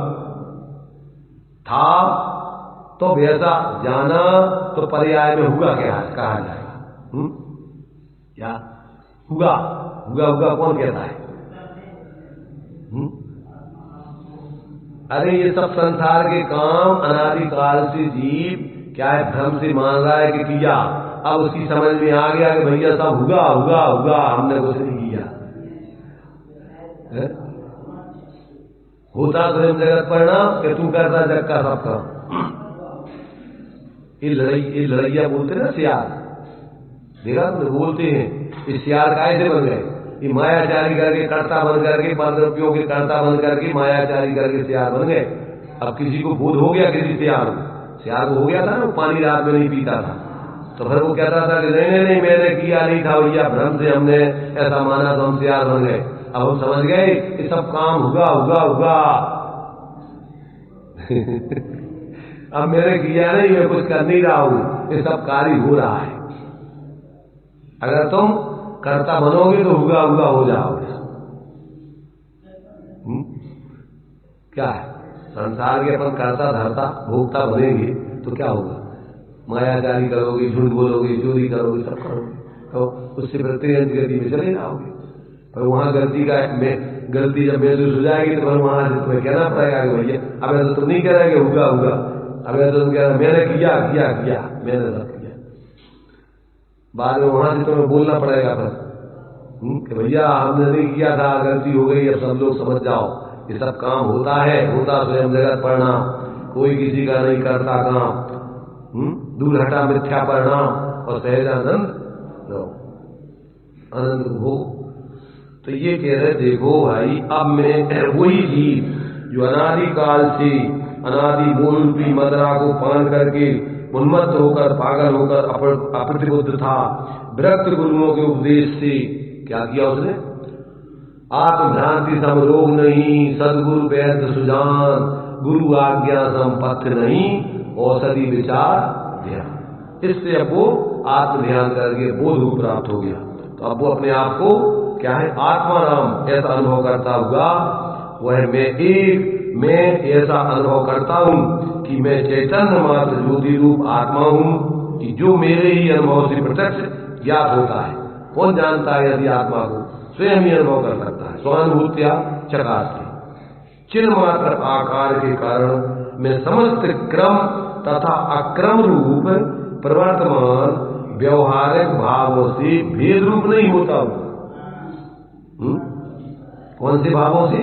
A: था, तो वैसा जाना तो पर्याय में हुआ क्या कहा जाएगा? क्या हुआ? हुआ कौन कहता है? अरे ये सब संसार के काम अनादिकाल से जीव क्या है भ्रम से मान रहा है कि किया, अब उसकी समझ में आ गया कि भैया सब हुआ हुआ हुआ, हमने कुछ नहीं किया। होता स्वयं जगत परिणाम कि तू करता जग का सब काम। ये लड़ैया बोलते ना सियार, देखा बोलते हैं इस सियार कैसे बन गए? ये मायाचारी करके कर्ता बन करके, 5 रुपयों के कर्ता बन करके मायाचारी करके सियार बन गए। अब किसी को बोध हो गया, किसी सियार को हो गया था ना, पानी रात में नहीं पीता था, तो फिर वो कहता था कि नहीं मैंने किया नहीं था भैया, भ्रम से हमने ऐसा माना तो हम सियार बन गए। अब हम समझ गए ये सब काम हुआ अब मैंने किया नहीं, मैं कुछ कर नहीं रहा हूं, ये सब कार्य हो रहा है। अगर तुम कर्ता बनोगे तो हुआ हो जाओगे। क्या है? संसार के अपन कर्ता धरता भोक्ता बनेंगे तो क्या होगा? मायाचारी करोगे, झूठ बोलोगे, चोरी करोगे, सब करोगे, तो उससे प्रतिनिधि गति में चले जाओगे। पर वहां गलती जब महसूस हो जाएगी तो फिर वहां से तुम्हें कहना पड़ेगा कि भैया अब ऐसा तुम नहीं कह रहे कि हुआ, अब ऐसा तुम कह रहे मैंने किया मैंने सब किया। बाद में वहां से तुम्हें बोलना पड़ेगा फिर कि भैया हमने नहीं किया था, गलती हो गई, अब सब लोग समझ जाओ ये सब काम होता है, होता स्वयं जगत परिणाम, कोई किसी का नहीं करता काम, दूर हटा मिथ्या परिणाम और सहजानंद आनंद हो। तो ये कह रहे देखो भाई, अब मैं वही जीव जो अनादि काल से अनादि मूल रूपी मदरा को पान करके उन्मत्त होकर पागल होकर अप्रतिबुद्ध था, विरक्त गुरुओं के उपदेश से क्या किया उसने? आत्मभ्रांति सम रोग नहीं, सदगुरु वैद्य सुजान, गुरु आज्ञा संपत्ति नहीं, औषधि विचार ध्यान। इससे अब वो आत्म ध्यान करके बोध को प्राप्त हो गया। तो अब वो अपने आप को क्या है? आत्मा नाम ऐसा अनुभव करता हुआ, वह मैं ऐसा अनुभव करता हूं कि मैं चैतन्य मात्र ज्योति रूप आत्मा हूं, कि जो मेरे ही अनुभव से प्रत्यक्ष ज्ञात होता है। कौन जानता है? यदि आत्मा को स्वयं ही अनुभव कर सकता है, स्वानुभूत्या चकास्ते। चिन्ह मात्र आकार के कारण मैं समस्त क्रम तथा अक्रम रूप प्रवर्तमान व्यवहारिक भावों से भेद रूप नहीं होता हूं। कौन से भावों से?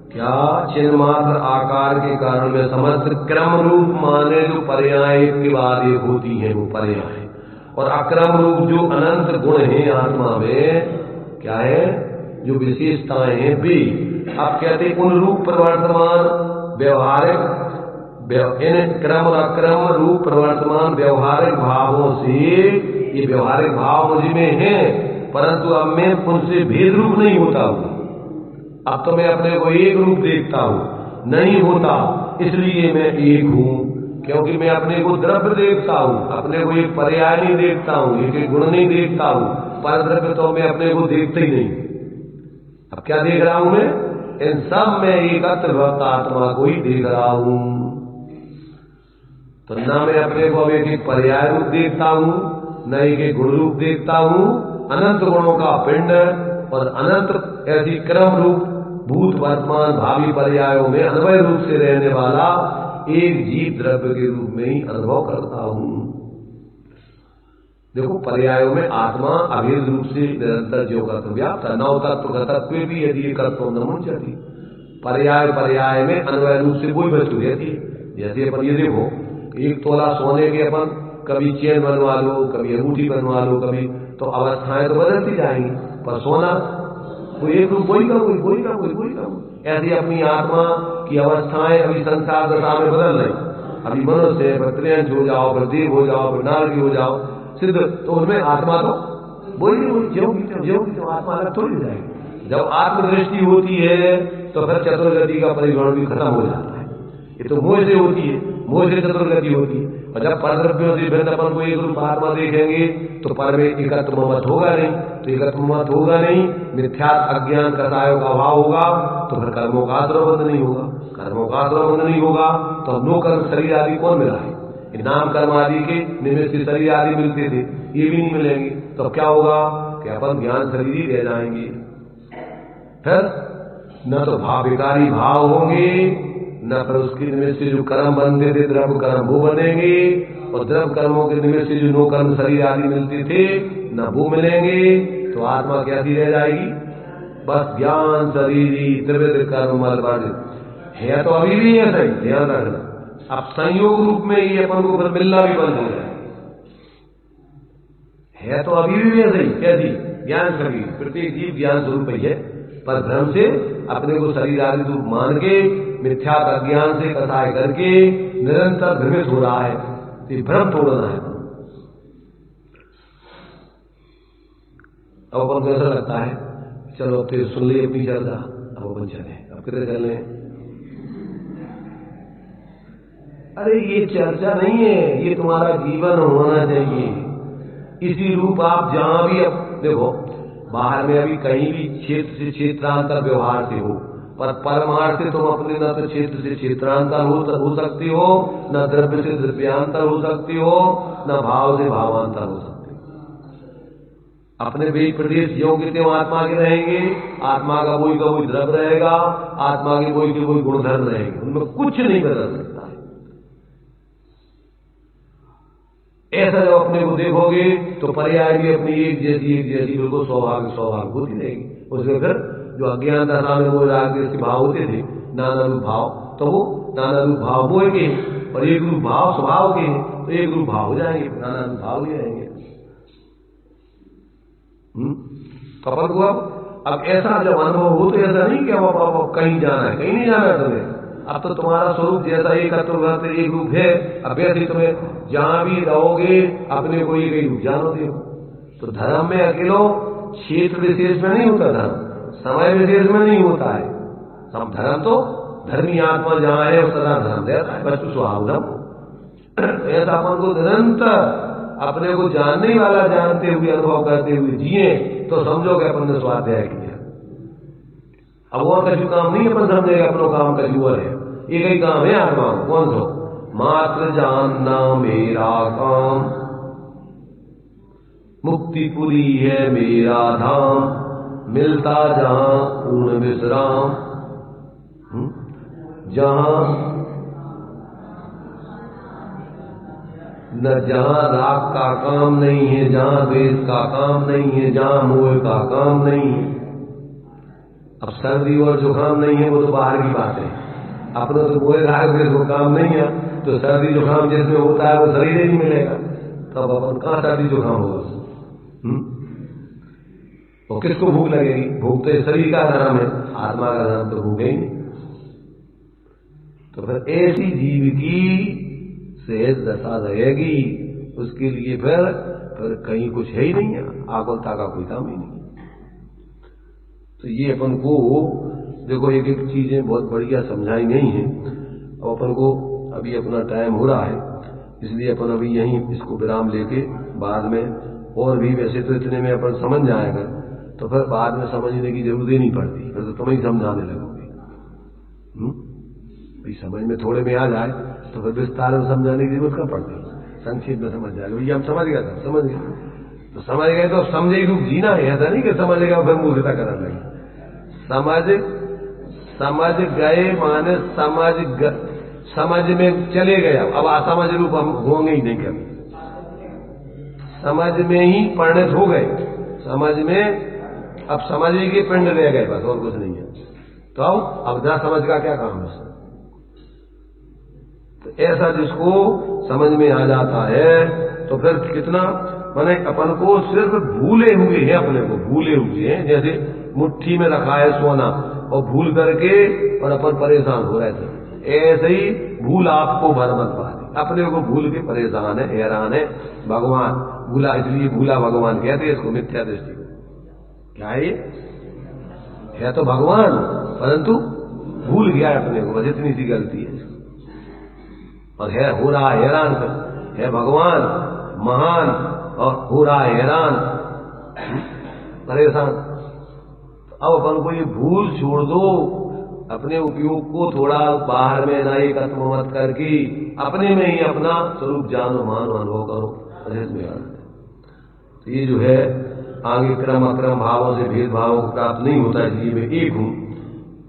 A: क्या? चिन्ह मात्र आकार के कारण में समस्त क्रम रूप माने जो पर्याय के बाद एक होती है वो पर्याय, और अक्रम रूप जो अनंत गुण है आत्मा में, क्या है? जो विशेषताएं हैं वे। आप कहते उन रूप प्रवर्तमान व्यवहारिक, इन क्रम और अक्रम रूप प्रवर्तमान व्यवहारिक भावों से, ये व्यवहारिक भाव मुझ में है, परंतु अब मैं उनसे भेद रूप नहीं होता हूं। अब तो मैं अपने को एक रूप देखता हूं, नहीं होता इसलिए मैं एक हूं, क्योंकि मैं अपने को द्रव्य देखता हूं, अपने को एक पर्याय नहीं देखता हूं, एक गुण नहीं देखता हूं। पर द्रव्य तो मैं अपने को देखता ही नहीं। अब क्या देख रहा हूं मैं? इन सब में एकत्र भक्त आत्मा को ही देख रहा हूं। तो न मैं अपने को एक पर्याय रूप देखता हूं, न एक गुण रूप देखता हूं। अनंत गुणों का पिंड और अनंत ऐसी क्रम रूप भूत वर्तमान भावी पर्यायों में अन्वय रूप से रहने वाला एक जीव द्रव्य के रूप में ही अनुभव करता हूं। देखो, पर्यायों में आत्मा अभेद रूप से निरंतर जो कर्तव्य व्याप्त है, नव तत्व तत्व भी यदि कर्तव्य न मुंचती, पर्याय पर्याय में अन्वय रूप से कोई वस्तु रहती है। जैसे अपन ये देखो, एक तोला सोने के अपन कभी चेन बनवा लो, कभी अंगूठी बनवा लो, कभी तो अवस्थाएं तो बदलती जाएंगी, पर सोना वो एक रूप वही का वही। ऐसी अपनी आत्मा की अवस्थाएं अभी संसार दशा में बदल रही। अभी मनुष्य फिर त्रियंश हो जाओ, फिर देव हो जाओ, फिर नारकी हो जाओ, सिद्ध, तो उनमें आत्मा तो वही जो आत्मा अलग थोड़ी हो जाएगी। जब आत्मदृष्टि होती है तो फिर चतुर्गति का परिगण भी खत्म हो जाता है। ये तो मोह से होती है, मोह से चतुर्गति होती है। और जब परद्रव्यों से भिन्न अपन को एक रूप आत्मा देखेंगे तो पर में एकत्व मत होगा नहीं, तो एकत्व मत होगा नहीं, मिथ्यात्व अज्ञान कसायों का अभाव होगा, तो फिर कर्मों का आश्रवबंध नहीं होगा। कर्मों का आश्रवबंध नहीं होगा तो नो कर्म शरीर आदि कौन मिला है? नाम कर्म आदि के निमित्त शरीर आदि मिलते थे, ये भी नहीं मिलेंगे। तो क्या होगा कि अपन ज्ञान शरीर ही रह जाएंगे। फिर न तो भाव विकारी भाव होंगे, न फिर उसके निमित्त से जो कर्म बनते थे द्रव्य कर्म वो बनेंगे, और द्रव्य कर्मों के निमित्त से जो नो कर्म शरीर आदि मिलते थे न वो मिलेंगे। तो आत्मा कैसी रह जाएगी? बस ज्ञान शरीरी त्रिविध कर्म मल वर्जित है। तो अभी भी है, सही ध्यान रखना। अब संयोग रूप में ये अपन को फिर मिलना भी बंद हो जाए, है तो अभी भी है सही। कैसी? ज्ञान शरीर, प्रत्येक जीव ज्ञान स्वरूप ही है, पर भ्रम से अपने को शरीर आदि रूप मान के मिथ्या अज्ञान से कसाय करके निरंतर भ्रमित हो रहा है। तो भ्रम तोड़ना है। अब अपन को ऐसा लगता है चलो फिर सुन ली अपनी चर्चा, अब अपन चले, अब कितने चल रहे हैं? अरे ये चर्चा नहीं है, ये तुम्हारा जीवन होना चाहिए। इसी रूप आप जहां भी, अब देखो बाहर में अभी कहीं भी क्षेत्र से क्षेत्रांतर व्यवहार से हो, पर परमार्थ से तुम अपने न तो क्षेत्र से क्षेत्रांतर हो सकती हो, न द्रव्य से द्रव्यांतर हो सकती हो, न भाव से भावांतर हो सकती हो। अपने भी प्रदेश योग्य त्यों आत्मा के रहेंगे, आत्मा का कोई द्रव्य रहेगा, आत्मा के कोई गुणधर्म रहेंगे, उनमें कुछ नहीं बदल सकता। ऐसा जब अपने को देखोगे तो पर्याय भी अपनी एक जैसी बिल्कुल स्वाभाविक होती रहेगी। उसमें फिर जो अज्ञान दशा में वो राग भाव होते थे नाना रूप भाव, तो वो नाना रूप भाव वो के, और एक रूप भाव स्वभाव के, तो एक रूप भाव हो जाएंगे, नाना रूप भाव ही रहेंगे। तो अपन को अब ऐसा जब अनुभव हो तो ऐसा नहीं कि अब कहीं जाना है, कहीं नहीं जाना है तुम्हें। अब तो तुम्हारा स्वरूप जैसा एक रूप है, अब ऐसे तुम्हें जहां भी रहोगे अपने को एक रूप जानो दे। तो धर्म में अकेलो क्षेत्र विशेष में नहीं होता, धर्म समय विशेष में नहीं होता है। सब धर्म तो धर्मी आत्मा जहां है वो सदा धर्म रहता है, वस्तु स्वभाव धर्म। ऐसा अपन को निरंतर अपने को जानने वाला जानते हुए अनुभव करते हुए जिए तो समझो कि अपन ने स्वाध्याय किया। अब और कछु काम नहीं अपन समझेगा, अपनों काम कछु और है, एक ही काम है आत्मा। कौन सो? मात्र जानना मेरा काम, मुक्तिपुरी है मेरा धाम, मिलता जहां पूर्ण विश्राम। जहां न जहां राग का काम नहीं है, जहां द्वेष का काम नहीं है, जहां मोह का काम नहीं है। अब सर्दी और जुकाम नहीं है वो तो बाहर की बात है, अपने तो मोह राग द्वेष को काम नहीं है, तो सर्दी जुकाम जिसमें होता है वो शरीर ही नहीं मिलेगा, तब अपन कहां सर्दी जुकाम होगा? तो किसको भूख लगेगी? भूख तो शरीर का धर्म है, आत्मा का धर्म तो भूख ही नहीं। तो फिर ऐसी जीव की सहज दशा रहेगी, उसके लिए फिर कहीं कुछ है ही नहीं है, आकुलता का कोई काम ही नहीं। तो ये अपन को देखो एक एक चीजें बहुत बढ़िया समझाई गई हैं। अब अपन को अभी अपना टाइम हो रहा है, इसलिए अपन अभी यहीं इसको विराम लेके बाद में और भी, वैसे तो इतने में अपन समझ जाएगा, तो फिर बाद में समझने की जरूरत ही नहीं पड़ती, फिर तो तुम ही समझाने लगोगे। भाई समझ में थोड़े में आ जाए तो फिर विस्तार में समझाने की जरूरत कब पड़ती, संक्षेप में समझ जाएगा। भैया हम समझ गया था, समझ गए तो समझ गए, तो समझे रूप जीना है, ऐसा नहीं कि समझेगा फिर मूर्खता करने लगे। समझ गए माने समझ में चले गए, अब असमझ रूप हम होंगे ही नहीं कभी, समझ में ही परिणत हो गए, समझ में अब समझे के पिंड रह गए, बस और कुछ नहीं है। तो अब ना समझ का क्या काम है? तो ऐसा जिसको समझ में आ जाता है तो फिर कितना, माने अपन को सिर्फ भूले हुए हैं, अपने को भूले हुए हैं, जैसे मुट्ठी में रखा है सोना और भूल करके और अपन परेशान हो रहे थे, ऐसे ही भूल आपको भरमत पा दी, अपने को भूल के परेशान है, हैरान है। भगवान भूला, इसलिए भूला भगवान कहते हैं इसको, मिथ्या दृष्टि को। क्या है तो भगवान, परंतु भूल गया अपने को, बस इतनी सी गलती है। और है हो रहा हैरान, है भगवान महान और हो रहा हैरान परेशान। अब अपन को ये भूल छोड़ दो, अपने उपयोग को थोड़ा बाहर में ना एकत्व मत करके अपने में ही अपना स्वरूप जानो, मानो, अनुभव करो। तो ये जो है आगे क्रम अक्रम भावों से भेदभावों को प्राप्त नहीं होता, इसलिए मैं एक हूं।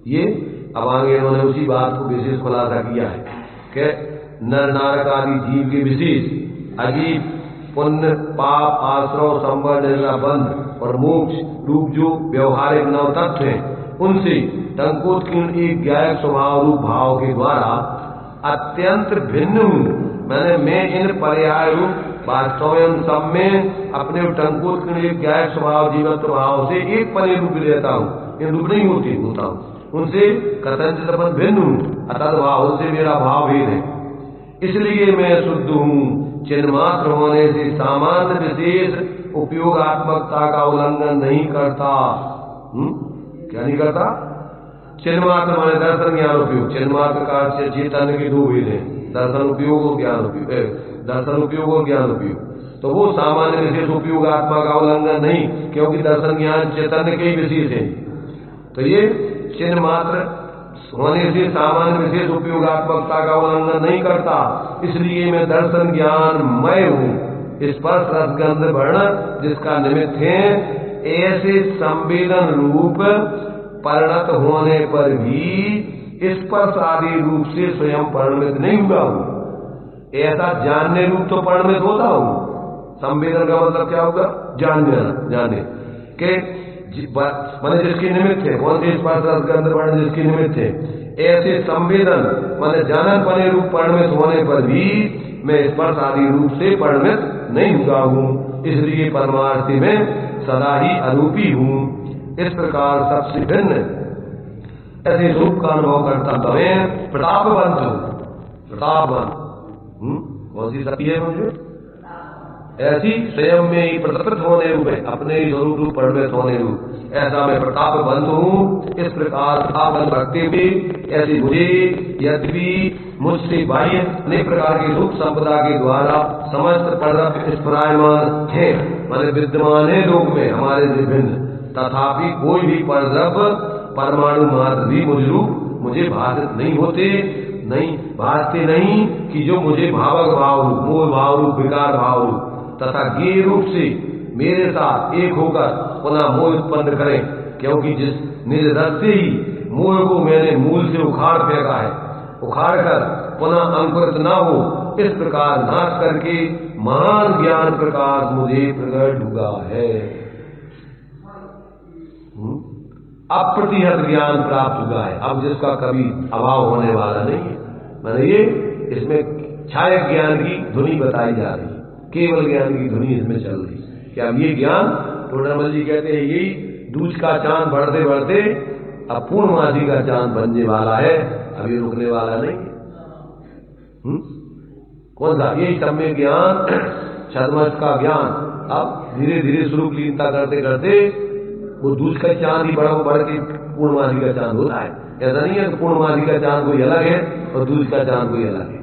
A: ये अब आगे इन्होंने उसी बात को विशेष खुलासा किया है कि नर नारक आदि जीव के विशेष अजीब पुण्य पाप आश्रव संबंध बंध और मोक्ष रूप जो व्यवहारिक नव तत्व हैं, उनसे टंकोत्कीर्ण एक ज्ञायक स्वभाव रूप भाव के द्वारा अत्यंत भिन्न हूं। मैं इन पर्याय रूप वास्तव में सब में अपने टंकोत्कीर्ण एक ज्ञायक स्वभाव जीवत्व भाव से एक परे रूप रहता हूं, इन रूप नहीं होता हूं, उनसे कथनचित अपन भिन्न हूं, अतः भाव से मेरा भाव भेद है। इसलिए मैं शुद्ध हूं, चिन्मात्र होने से सामान्य विशेष उपयोगात्मकता का उल्लंघन नहीं करता। क्या नहीं करता? चिन्मात्र माने दर्शन ज्ञान उपयोग, चिन्मात्र का चेतन के दो भेद हैं, दर्शन उपयोग और ज्ञान उपयोग, दर्शन उपयोग और ज्ञान उपयोग। तो वो सामान्य विशेष उपयोगात्मा का उल्लंघन नहीं, क्योंकि दर्शन ज्ञान चेतन के ही विशेष है। तो ये चिन्मात्र होने से सामान्य विशेष उपयोगात्मकता का उल्लंघन नहीं करता, इसलिए मैं दर्शन ज्ञान मय हूं। स्पर्श रसगंध वर्ण जिसका निमित्त है, ऐसे संवेदन रूप परिणत होने पर भी स्पर्श आदि रूप से स्वयं परिणमित नहीं हुआ हूं। ऐसा जानने रूप तो परिणमित होता हूं। संवेदन का मतलब क्या होगा? जाने के माने जिसकी निमित्त है, कौन सी स्पर्श रसगंध वर्ण जिसकी निमित्त है, ऐसे संवेदन माने जानन पने रूप परिणमित होने पर भी मैं स्पर्श आदि रूप से परिणमित नहीं हुआ हूं, इसलिए परमार्थी में सदा ही अरूपी हूं। इस प्रकार सबसे भिन्न ऐसे रूप का अनुभव करता मैं प्रतापवंत हूं। प्रतापवंत कौन सी शक्ति है मुझे? ऐसी स्वयं में ही प्रतप्त होने रूप है, अपने ही स्वरूप रूप परिणत होने रूप, ऐसा मैं प्रतापवंत हूं। इस प्रकार प्रतापवंत भक्ति भी ऐसी मुझे यद्यपि मुझसे बाह्य अनेक प्रकार की रूप संपदा के द्वारा समस्त परम स्मरायमान है, माने विद्यमान है लोक में हमारे विभिन्न, तथापि कोई भी परद्रव्य परमाणु मात्र भी मुझ रूप मुझे भाषित नहीं होते, नहीं भाषते नहीं कि जो मुझे भावक भाव रूप, मोह भाव रूप, विकार भाव रूप तथा ज्ञेय रूप से मेरे साथ एक होकर पुनः मोह उत्पन्न करें, क्योंकि जिस निज रस से ही मोह को मैंने मूल से उखाड़ फेंका है, उखाड़ कर पुनः अंकुरित न हो, इस प्रकार नाश करके महान ज्ञान प्रकाश मुझे प्रकट हुआ है। अप्रतिहत ज्ञान प्राप्त हुआ है, अब जिसका कभी अभाव होने वाला नहीं है। मैंने ये इसमें छाया ज्ञान की धुनी बताई जा रही है, केवल ज्ञान की धुनी इसमें चल रही है। क्या अब ये ज्ञान टोडरमल जी कहते हैं यही दूज का चांद बढ़ते बढ़ते अब पूर्णमासी का चांद बनने वाला है, अभी रुकने वाला नहीं है। कौन सा? यही सम्य ज्ञान, छद्मस का ज्ञान अब धीरे धीरे स्वरूप लीनता करते करते वो दूज का चांद ही बढ़ के पूर्णमासी का चांद होता है। ऐसा नहीं है कि पूर्णमासी का चांद कोई अलग है और दूज का चांद कोई अलग है।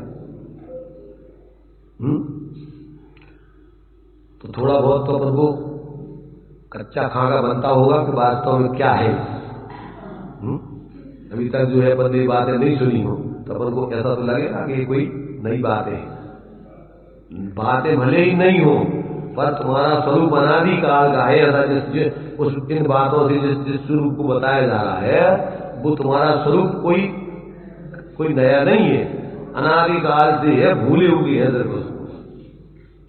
A: तो थोड़ा बहुत तो अपन को कच्चा खाना बनता होगा कि वास्तव में क्या है। अभी तक जो है अपन ने बातें नहीं सुनी हो तो अपन को ऐसा तो लगेगा कि कोई नई बात है। बातें भले ही नहीं हो पर तुम्हारा स्वरूप अनादि काल का है। ऐसा उस इन बातों से जिस स्वरूप को बताया जा रहा है वो तुम्हारा स्वरूप कोई नया नहीं है, अनादि काल से है, भूले हुए है सिर्फ उसको।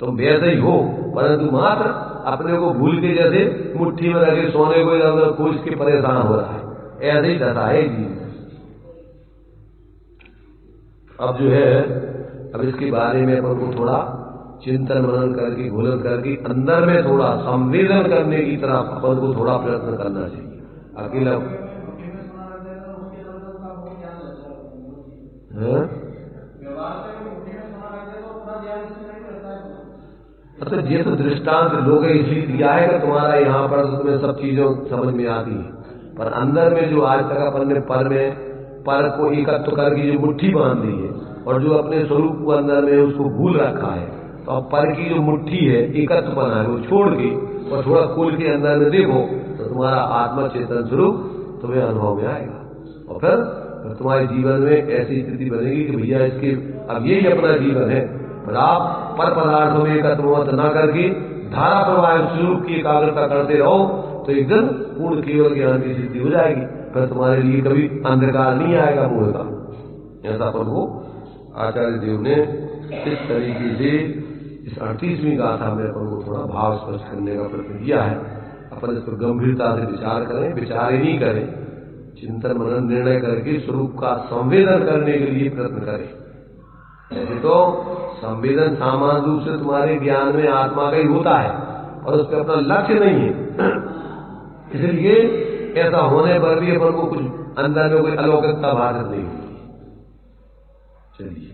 A: तुम वैसे ही हो परंतु मात्र अपने को भूल के जैसे मुट्ठी में रखे सोने को इधर उधर खोज के परेशान हो रहा है, ऐसे ही दशा है जी। अब जो है अब इसके बारे में अपन को थोड़ा चिंतन मनन करके घोलन करके अंदर में थोड़ा संवेदन करने की तरफ अपन को थोड़ा प्रयत्न करना चाहिए। अकेला अच्छा ये तो दृष्टांत लोग इसलिए दिया है कि तुम्हारा यहाँ पर तुम्हें सब चीजों समझ में आती है, पर अंदर में जो आज तक अपन ने पर को एकत्व करके जो मुट्ठी बांध दी है और जो अपने स्वरूप को अंदर में उसको भूल रखा है, तो अब पर की जो मुट्ठी है एकत्व बना है वो छोड़ के और थोड़ा खोल के अंदर में देखो तो तुम्हारा आत्मा चेतन स्वरूप तुम्हें अनुभव में आएगा। और फिर तुम्हारे जीवन में ऐसी स्थिति बनेगी कि भैया इसके अब यही अपना जीवन है, पर आप पर पदार्थों में एकत्व न करके धारा प्रवाह स्वरूप की एकाग्रता करते रहो तो एक दिन पूर्ण केवल ज्ञान की सिद्धि हो जाएगी। फिर तुम्हारे लिए कभी अंधकार नहीं आएगा मोह का। ऐसा पर वो आचार्य देव ने इस तरीके से इस 38वीं गाथा में अपन को थोड़ा भाव स्पष्ट करने का प्रयत्न किया है। अपन इस पर गंभीरता से विचार करें, विचार ही नहीं करें, चिंतन मनन निर्णय करके स्वरूप का संवेदन करने के लिए प्रयत्न करें। ऐसे तो संवेदन सामान्य रूप से तुम्हारे ज्ञान में आत्मा का ही होता है और उस पर अपना लक्ष्य नहीं है, इसलिए ऐसा होने पर भी अपन को कुछ अंदर में कोई अलौकिकता बाधित नहीं होती। चलिए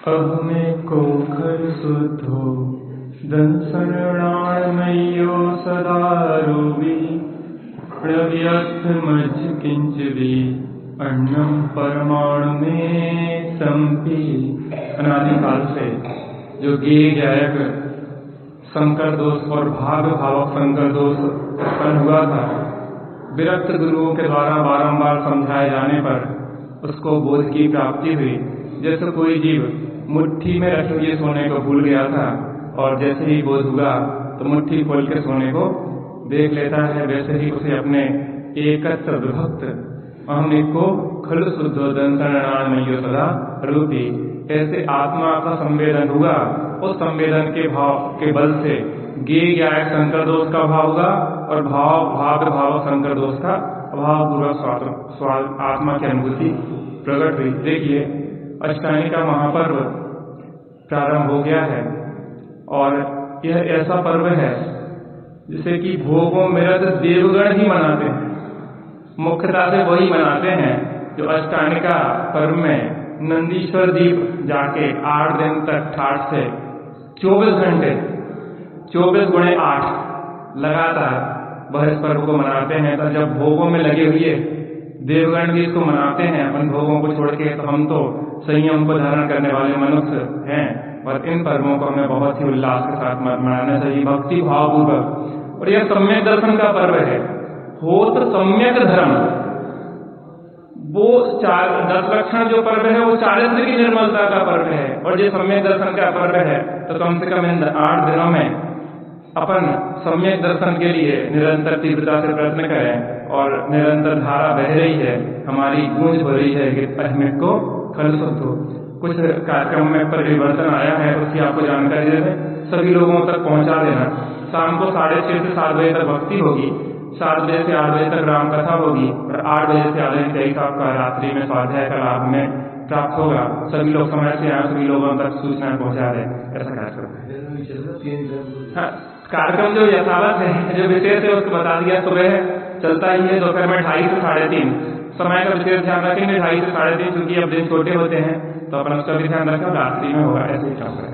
B: अहमेको खलु शुद्धो दंसरणाणमय्यो सदा रूपी प्रव्यर्थमज्ज किंचवी अन्नम परमाणु में संपी। अनादिकाल से जो गेय गायक संकर दोष और भाग भावक संकर दोष उत्पन्न हुआ था, विरक्त गुरुओं के द्वारा बारंबार समझाए जाने पर उसको बोध की प्राप्ति हुई। जैसे कोई जीव मुट्ठी में रखे हुए सोने को भूल गया था और जैसे ही बोध हुआ तो मुट्ठी खोल के सोने को देख लेता है, वैसे ही उसे अपने एकत्र विभक्त अहमेको खलु शुद्धोदन शरणाणमय्यो सदा रूपी ऐसे आत्मा का संवेदन हुआ। उस संवेदन के भाव के बल से गेय गायक संकर दोष का भाव हुआ और भाग भाव संकर दोष का अभाव पूर्वक आत्मा की अनुभूति प्रकट हुई। देखिए अष्टांगी का महापर्व प्रारंभ हो गया है और यह ऐसा पर्व है जिसे कि भोगों में रत देवगण ही मनाते हैं। मुख्यता से वही मनाते हैं जो अष्टांगिका पर्व में नंदीश्वर दीप जाके 8 दिन तक ठाठ से 24 घंटे 24 गुणे 8 लगातार वह इस पर्व को मनाते हैं। तो जब भोगों में लगे हुए देवगण भी इसको मनाते हैं अपन भोगों को छोड़ के, तो हम तो संयम को धारण करने वाले मनुष्य हैं और इन पर्वों को हमें बहुत ही उल्लास के साथ मनाना चाहिए, भक्ति भाव पूर्वक। और यह सम्यक दर्शन का पर्व है। हो तो सम्यक धर्म, वो 10 लक्षण जो पर्व है वो चारित्र की निर्मलता का पर्व है, और जो सम्यक दर्शन का पर्व है तो कम से कम इन 8 दिनों में अपन सम्यक दर्शन के लिए निरंतर तीव्रता से प्रयत्न करें। और निरंतर धारा बह रही है, हमारी गूंज हो रही है कि अहमेको खलु शुद्धो। कुछ कार्यक्रम में परिवर्तन आया है, उसकी आपको जानकारी दे दें, सभी लोगों तक पहुंचा देना। शाम को 6:30 से 7 बजे तक भक्ति होगी, 7 बजे से 8 बजे तक राम कथा होगी और 8 बजे से आधे तेईस आपका रात्रि में स्वाध्याय का लाभ में प्राप्त होगा। सभी लोग समय से आए, सभी लोगों तक सूचना पहुंचा दें, ऐसा कार्यक्रम है। कार्यक्रम जो यथावत है, जो विशेष है उसको बता दिया। सुबह चलता ही है, दोपहर में 2:30 से 3:30 समय का विशेष ध्यान रखेंगे, 2:30 से 3:30, क्योंकि अब दिन छोटे होते हैं तो अपन उसका भी ध्यान रखें, रात्रि में होगा ऐसे ही काम करें।